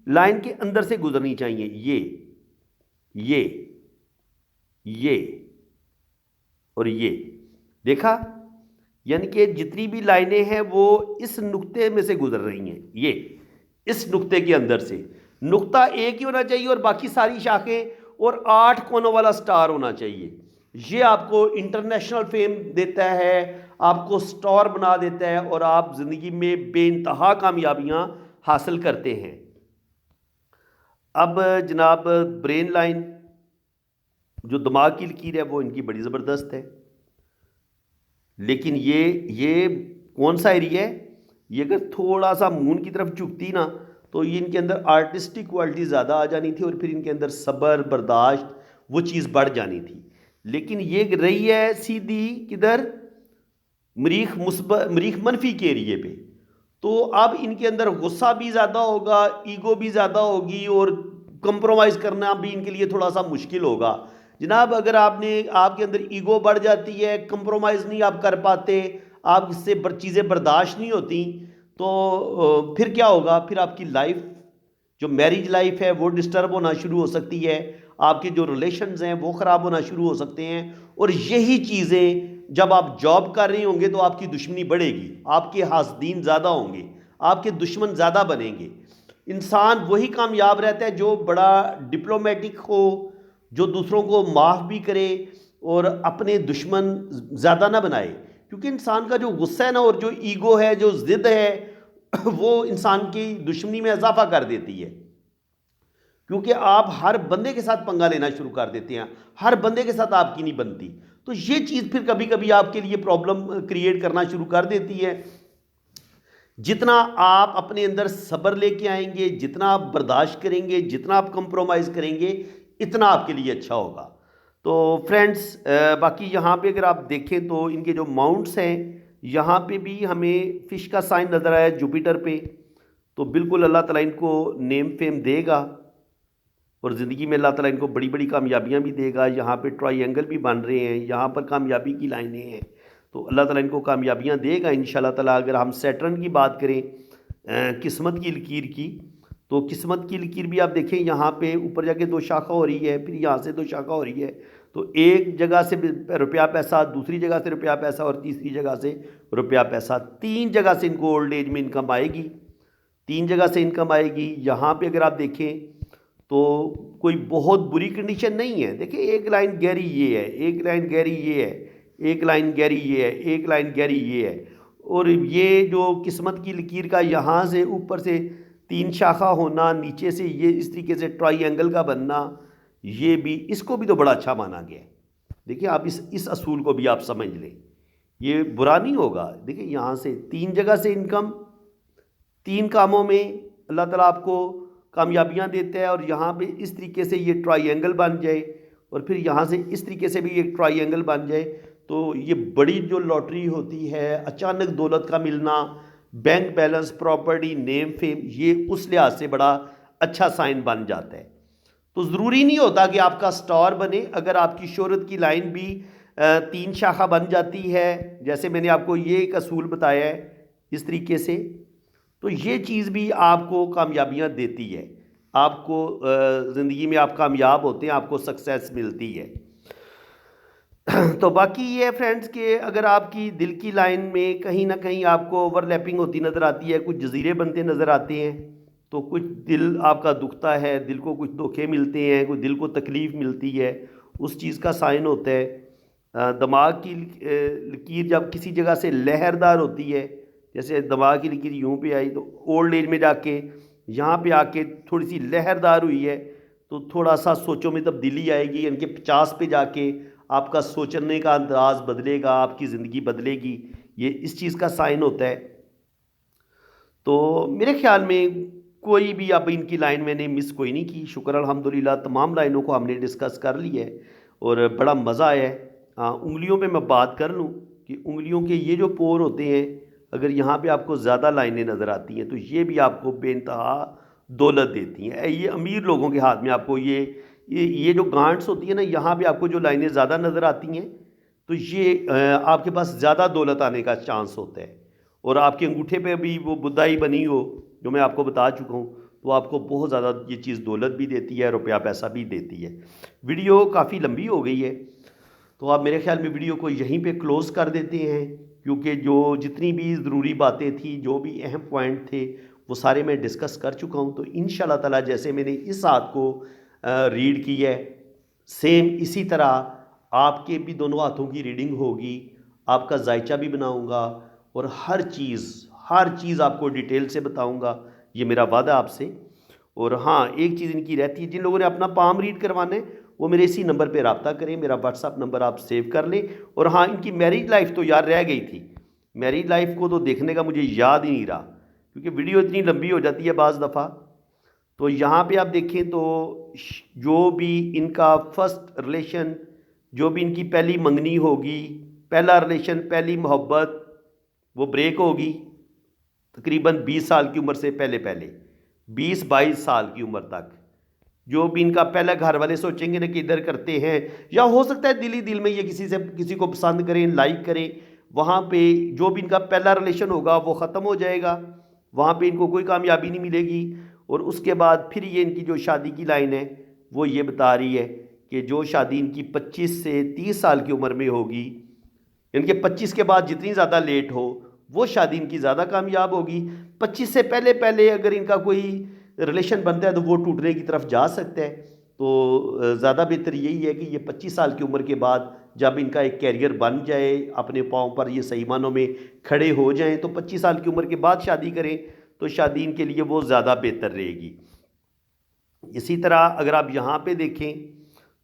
लाइन के अंदर से गुजरनी चाहिए। ये ये और ये देखा, यानी कि जितनी भी लाइनें हैं वो इस नुक्ते में से गुजर रही हैं। ये इस नुक्ते के अंदर से नुक्ता एक ही होना चाहिए और बाकी सारी शाखें और 8 कोनों वाला स्टार होना चाहिए। ये आपको इंटरनेशनल फेम देता है, आपको स्टार बना देता है और आप ज़िंदगी में बेइंतहा कामयाबियां हासिल करते हैं। अब जनाब ब्रेन लाइन जो दिमाग की लकीर है वो इनकी बड़ी ज़बरदस्त है। लेकिन ये कौन सा एरिया है, ये अगर थोड़ा सा मून की तरफ झुकती ना तो ये इनके अंदर आर्टिस्टिक क्वालिटी ज़्यादा आ जानी थी और फिर इनके अंदर सब्र बर्दाश्त वो चीज़ बढ़ जानी थी। लेकिन ये रही है सीधी किधर, मरीख मनफी के एरिए पे। तो अब इनके अंदर गुस्सा भी ज़्यादा होगा, ईगो भी ज़्यादा होगी और कंप्रोमाइज़ करना भी इनके लिए थोड़ा सा मुश्किल होगा। जनाब अगर आपके अंदर ईगो बढ़ जाती है, कंप्रोमाइज़ नहीं आप कर पाते, आप इससे चीज़ें बर्दाश्त नहीं होती, तो फिर क्या होगा, फिर आपकी लाइफ जो मैरिज लाइफ है वो डिस्टर्ब होना शुरू हो सकती है, आपके जो रिलेशंस हैं वो ख़राब होना शुरू हो सकते हैं। और यही चीज़ें जब आप जॉब कर रहे होंगे तो आपकी दुश्मनी बढ़ेगी, आपके हासदीन ज़्यादा होंगे, आपके दुश्मन ज़्यादा बनेंगे। इंसान वही कामयाब रहता है जो बड़ा डिप्लोमेटिक हो, जो दूसरों को माफ़ भी करे और अपने दुश्मन ज़्यादा ना बनाए। क्योंकि इंसान का जो गुस्सा है ना और जो ईगो है, जो ज़िद है, वो इंसान की दुश्मनी में इजाफा कर देती है। क्योंकि आप हर बंदे के साथ पंगा लेना शुरू कर देते हैं, हर बंदे के साथ आपकी नहीं बनती, तो ये चीज़ फिर कभी कभी आपके लिए प्रॉब्लम क्रिएट करना शुरू कर देती है। जितना आप अपने अंदर सब्र लेके आएंगे, जितना आप बर्दाश्त करेंगे, जितना आप कंप्रोमाइज़ करेंगे, इतना आपके लिए अच्छा होगा। तो फ्रेंड्स बाकी यहाँ पे अगर आप देखें तो इनके जो माउंट्स हैं यहाँ पे भी हमें फ़िश का साइन नज़र आया जुपिटर पे, तो बिल्कुल अल्लाह ताला इनको नेम फेम देगा और ज़िंदगी में अल्लाह ताला इनको बड़ी बड़ी कामयाबियाँ भी देगा। यहाँ पे ट्रायंगल भी बन रहे हैं, यहाँ पर कामयाबी की लाइनें हैं, तो अल्लाह ताला इनको कामयाबियाँ देगा इंशाल्लाह ताला। अगर हम सैटर्न की बात करें किस्मत की लकीर की, तो किस्मत की लकीर भी आप देखें यहाँ पे ऊपर जाके 2 शाखा हो रही है, फिर यहाँ से 2 शाखा हो रही है, तो एक जगह से रुपया पैसा, दूसरी जगह से रुपया पैसा और तीसरी जगह से रुपया पैसा, 3 जगह से इनको ओल्ड एज में इनकम आएगी, 3 जगह से इनकम आएगी। यहाँ पे अगर आप देखें तो कोई बहुत बुरी कंडीशन नहीं है। देखिए एक लाइन गहरी ये है, एक लाइन गहरी ये है, एक लाइन गहरी ये है, एक लाइन गहरी ये है, और ये जो किस्मत की लकीर का यहाँ से ऊपर से 3 शाखा होना, नीचे से ये इस तरीके से ट्रायंगल का बनना, ये भी, इसको भी तो बड़ा अच्छा माना गया है। देखिए आप इस असूल को भी आप समझ लें, ये बुरा नहीं होगा। देखिए यहाँ से 3 जगह से इनकम, 3 कामों में अल्लाह ताला आपको कामयाबियाँ देता है, और यहाँ पे इस तरीके से ये ट्रायंगल बन जाए और फिर यहाँ से इस तरीके से भी एक ट्रायंगल बन जाए, तो ये बड़ी जो लॉटरी होती है, अचानक दौलत का मिलना, bank balance, property, name fame, ये उस लिहाज से बड़ा अच्छा साइन बन जाता है। तो ज़रूरी नहीं होता कि आपका स्टार बने, अगर आपकी शोहरत की लाइन भी 3 शाखा बन जाती है, जैसे मैंने आपको ये एक असूल बताया है इस तरीके से, तो ये चीज़ भी आपको कामयाबियाँ देती है, आपको ज़िंदगी में आप कामयाब होते हैं, आपको सक्सेस मिलती है। तो बाकी ये है फ्रेंड्स कि अगर आपकी दिल की लाइन में कहीं ना कहीं आपको ओवरलैपिंग होती नज़र आती है, कुछ जजीरे बनते नज़र आते हैं, तो कुछ दिल आपका दुखता है, दिल को कुछ धोखे मिलते हैं, कुछ दिल को तकलीफ़ मिलती है, उस चीज़ का साइन होता है। दिमाग की लकीर जब किसी जगह से लहरदार होती है, जैसे दिमाग की लकीर यूं पे आई तो ओल्ड एज में जाके यहाँ पे आके थोड़ी सी लहरदार हुई है, तो थोड़ा सा सोचों में तब्दीली आएगी, यानी कि 50 पे जाके आपका सोचने का अंदाज बदलेगा, आपकी ज़िंदगी बदलेगी। ये इस चीज़ का साइन होता है। तो मेरे ख्याल में कोई भी अब इनकी लाइन मैंने मिस कोई नहीं की, शुक्र अल्हम्दुलिल्लाह तमाम लाइनों को हमने डिस्कस कर लिया है और बड़ा मज़ा आया है। उंगलियों पे मैं बात कर लूँ कि उंगलियों के ये जो पोर होते हैं, अगर यहाँ पे आपको ज़्यादा लाइनें नज़र आती हैं तो ये भी आपको बेइंतहा दौलत देती हैं। ये अमीर लोगों के हाथ में आपको ये जो गांट्स होती है ना, यहाँ पे आपको जो लाइनें ज़्यादा नज़र आती हैं, तो ये आपके पास ज़्यादा दौलत आने का चांस होता है। और आपके अंगूठे पे भी वो बुदाई बनी हो, जो मैं आपको बता चुका हूँ, तो आपको बहुत ज़्यादा ये चीज़ दौलत भी देती है, रुपया पैसा भी देती है। वीडियो काफ़ी लंबी हो गई है, तो आप मेरे ख्याल में वीडियो को यहीं पे क्लोज़ कर देते हैं, क्योंकि जो जितनी भी ज़रूरी बातें थी, जो भी अहम पॉइंट थे, वो सारे मैं डिस्कस कर चुका हूँ। तो इंशाल्लाह ताला जैसे मैंने इस हाथ को रीड की है, सेम इसी तरह आपके भी दोनों हाथों की रीडिंग होगी, आपका जायचा भी बनाऊंगा और हर चीज़ आपको डिटेल से बताऊंगा, ये मेरा वादा आपसे। और हाँ, एक चीज़ इनकी रहती है, जिन लोगों ने अपना पाम रीड करवाना है वो मेरे इसी नंबर पे रब्ता करें, मेरा व्हाट्सअप नंबर आप सेव कर लें। और हाँ, इनकी मैरिज लाइफ तो यार रह गई थी, मैरिज लाइफ को तो देखने का मुझे याद ही नहीं रहा, क्योंकि वीडियो इतनी लंबी हो जाती है बाज़ दफ़ा। तो यहाँ पे आप देखें तो जो भी इनका फर्स्ट रिलेशन, जो भी इनकी पहली मंगनी होगी, पहला रिलेशन, पहली मोहब्बत, वो ब्रेक होगी तकरीबन 20 साल की उम्र से पहले पहले, 20-22 साल की उम्र तक। जो भी इनका पहला घर वाले सोचेंगे ना कि इधर करते हैं, या हो सकता है दिल ही दिल में ये किसी को पसंद करें, लाइक करें, वहाँ पे जो भी इनका पहला रिलेशन होगा वो ख़त्म हो जाएगा, वहाँ पे इनको कोई कामयाबी नहीं मिलेगी। और उसके बाद फिर ये इनकी जो शादी की लाइन है वो ये बता रही है कि जो शादी इनकी 25 से 30 साल की उम्र में होगी, इनके 25 के बाद जितनी ज़्यादा लेट हो वो शादी इनकी ज़्यादा कामयाब होगी। 25 से पहले पहले अगर इनका कोई रिलेशन बनता है तो वो टूटने की तरफ जा सकता है। तो ज़्यादा बेहतर यही है कि ये 25 साल की उम्र के बाद जब इनका एक कैरियर बन जाए, अपने पाँव पर ये सही मानों में खड़े हो जाएं, तो 25 साल की उम्र के बाद शादी करें तो शादी इनके लिए वो ज़्यादा बेहतर रहेगी। इसी तरह अगर आप यहाँ पे देखें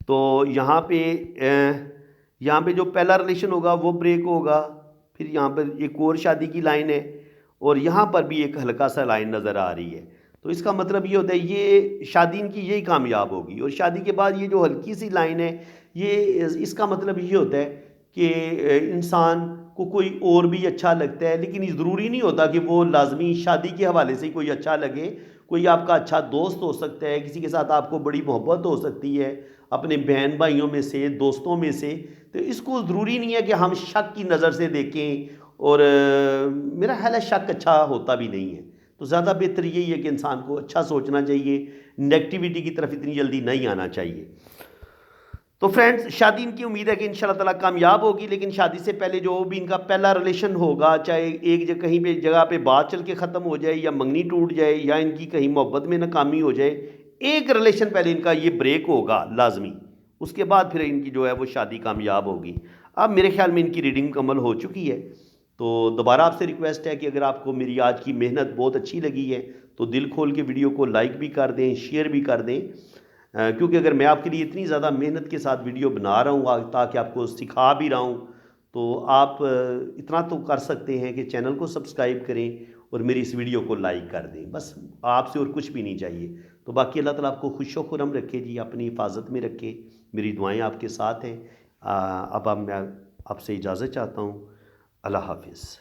तो यहाँ पे जो पहला रिलेशन होगा वो ब्रेक होगा, फिर यहाँ पर एक और शादी की लाइन है और यहाँ पर भी एक हल्का सा लाइन नज़र आ रही है। तो इसका मतलब ये होता है ये शादी इनकी यही कामयाब होगी। और शादी के बाद ये जो हल्की सी लाइन है, ये इसका मतलब ये होता है कि इंसान को कोई और भी अच्छा लगता है, लेकिन ये ज़रूरी नहीं होता कि वो लाजमी शादी के हवाले से ही कोई अच्छा लगे। कोई आपका अच्छा दोस्त हो सकता है, किसी के साथ आपको बड़ी मोहब्बत हो सकती है, अपने बहन भाइयों में से, दोस्तों में से। तो इसको ज़रूरी नहीं है कि हम शक की नज़र से देखें, और मेरा ख्याल है शक अच्छा होता भी नहीं है। तो ज़्यादा बेहतर यही है कि इंसान को अच्छा सोचना चाहिए, नेगेटिविटी की तरफ इतनी जल्दी नहीं आना चाहिए। तो फ्रेंड्स, शादी इनकी उम्मीद है कि इंशाल्लाह ताला कामयाब होगी, लेकिन शादी से पहले जो भी इनका पहला रिलेशन होगा, चाहे एक जगह कहीं पे जगह पे बात चल के ख़त्म हो जाए, या मंगनी टूट जाए, या इनकी कहीं मोहब्बत में नाकामी हो जाए, एक रिलेशन पहले इनका ये ब्रेक होगा लाजमी। उसके बाद फिर इनकी जो है वो शादी कामयाब होगी। अब मेरे ख्याल में इनकी रीडिंग मुकम्मल हो चुकी है। तो दोबारा आपसे रिक्वेस्ट है कि अगर आपको मेरी आज की मेहनत बहुत अच्छी लगी है तो दिल खोल के वीडियो को लाइक भी कर दें, शेयर भी कर दें। क्योंकि अगर मैं आपके लिए इतनी ज़्यादा मेहनत के साथ वीडियो बना रहा हूँ ताकि आपको सिखा भी रहा हूँ, तो आप इतना तो कर सकते हैं कि चैनल को सब्सक्राइब करें और मेरी इस वीडियो को लाइक कर दें। बस आपसे और कुछ भी नहीं चाहिए। तो बाकी अल्लाह ताला आपको खुश व खुर्रम रखे जी, अपनी हिफाजत में रखे। मेरी दुआएं आपके साथ हैं। अब मैं आपसे इजाज़त चाहता हूँ। अल्लाह हाफिज़।